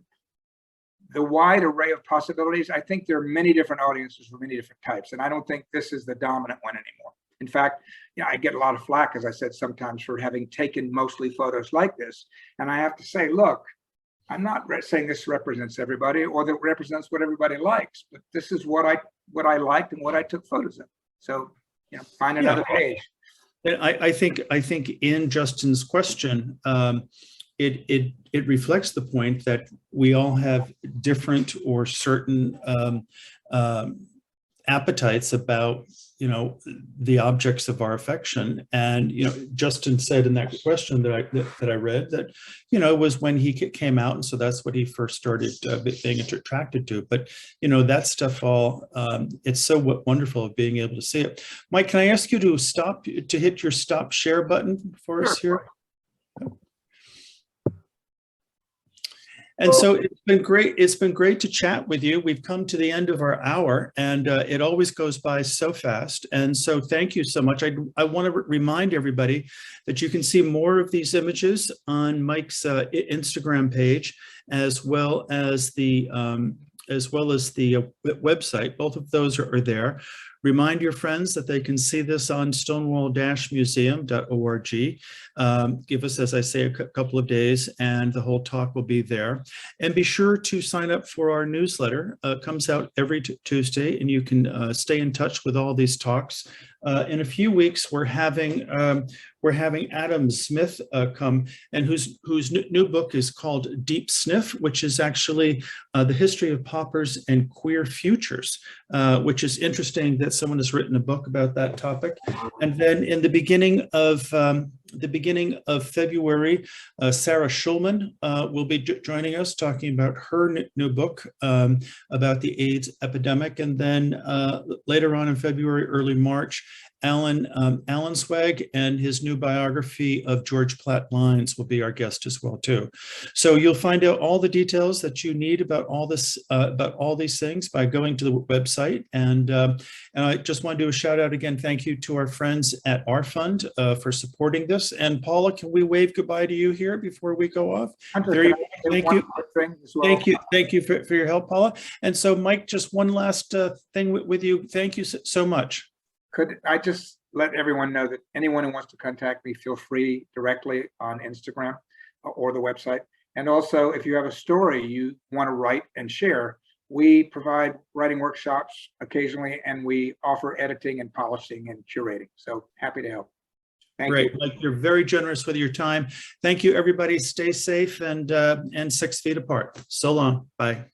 the wide array of possibilities, I think there are many different audiences for many different types. And I don't think this is the dominant one anymore. In fact, you know, I get a lot of flack, as I said, sometimes for having taken mostly photos like this. And I have to say, look, I'm not saying this represents everybody or that represents what everybody likes, but this is what I liked and what I took photos of. So, you know, find another page. I think in Justin's question, it reflects the point that we all have different or certain appetites about, you know, the objects of our affection. And, you know, Justin said in that question that I read that, you know, was when he came out. And so that's what he first started being attracted to. But, you know, that stuff all, it's so wonderful of being able to see it. Mike, can I ask you to hit your stop share button for us here? And so it's been great. It's been great to chat with you. We've come to the end of our hour, and it always goes by so fast. And so thank you so much. I want to remind everybody that you can see more of these images on Mike's Instagram page, as well as the website. Both of those are there. Remind your friends that they can see this on stonewall-museum.org. Give us, as I say, a couple of days and the whole talk will be there. And be sure to sign up for our newsletter. It comes out every Tuesday, and you can stay in touch with all these talks. In a few weeks, we're having Adam Smith come, and whose new book is called Deep Sniff, which is actually the history of poppers and queer futures, which is interesting that someone has written a book about that topic. And then in the beginning of February, Sarah Schulman will be joining us, talking about her new book about the AIDS epidemic. And then later on in February, early March, Alan Swag and his new biography of George Platt Lyons will be our guest as well too. So you'll find out all the details that you need about all this, about all these things by going to the website. And I just want to do a shout out again. Thank you to our friends at Our Fund for supporting this. And Paula, can we wave goodbye to you here before we go off? There you go. Thank you. Thank you for your help, Paula. And so Mike, just one last thing with you. Thank you so much. Could I just let everyone know that anyone who wants to contact me, feel free directly on Instagram or the website. And also, if you have a story you want to write and share, we provide writing workshops occasionally, and we offer editing and polishing and curating. So happy to help. Thank you. Mike, you're very generous with your time. Thank you, everybody. Stay safe and 6 feet apart. So long. Bye.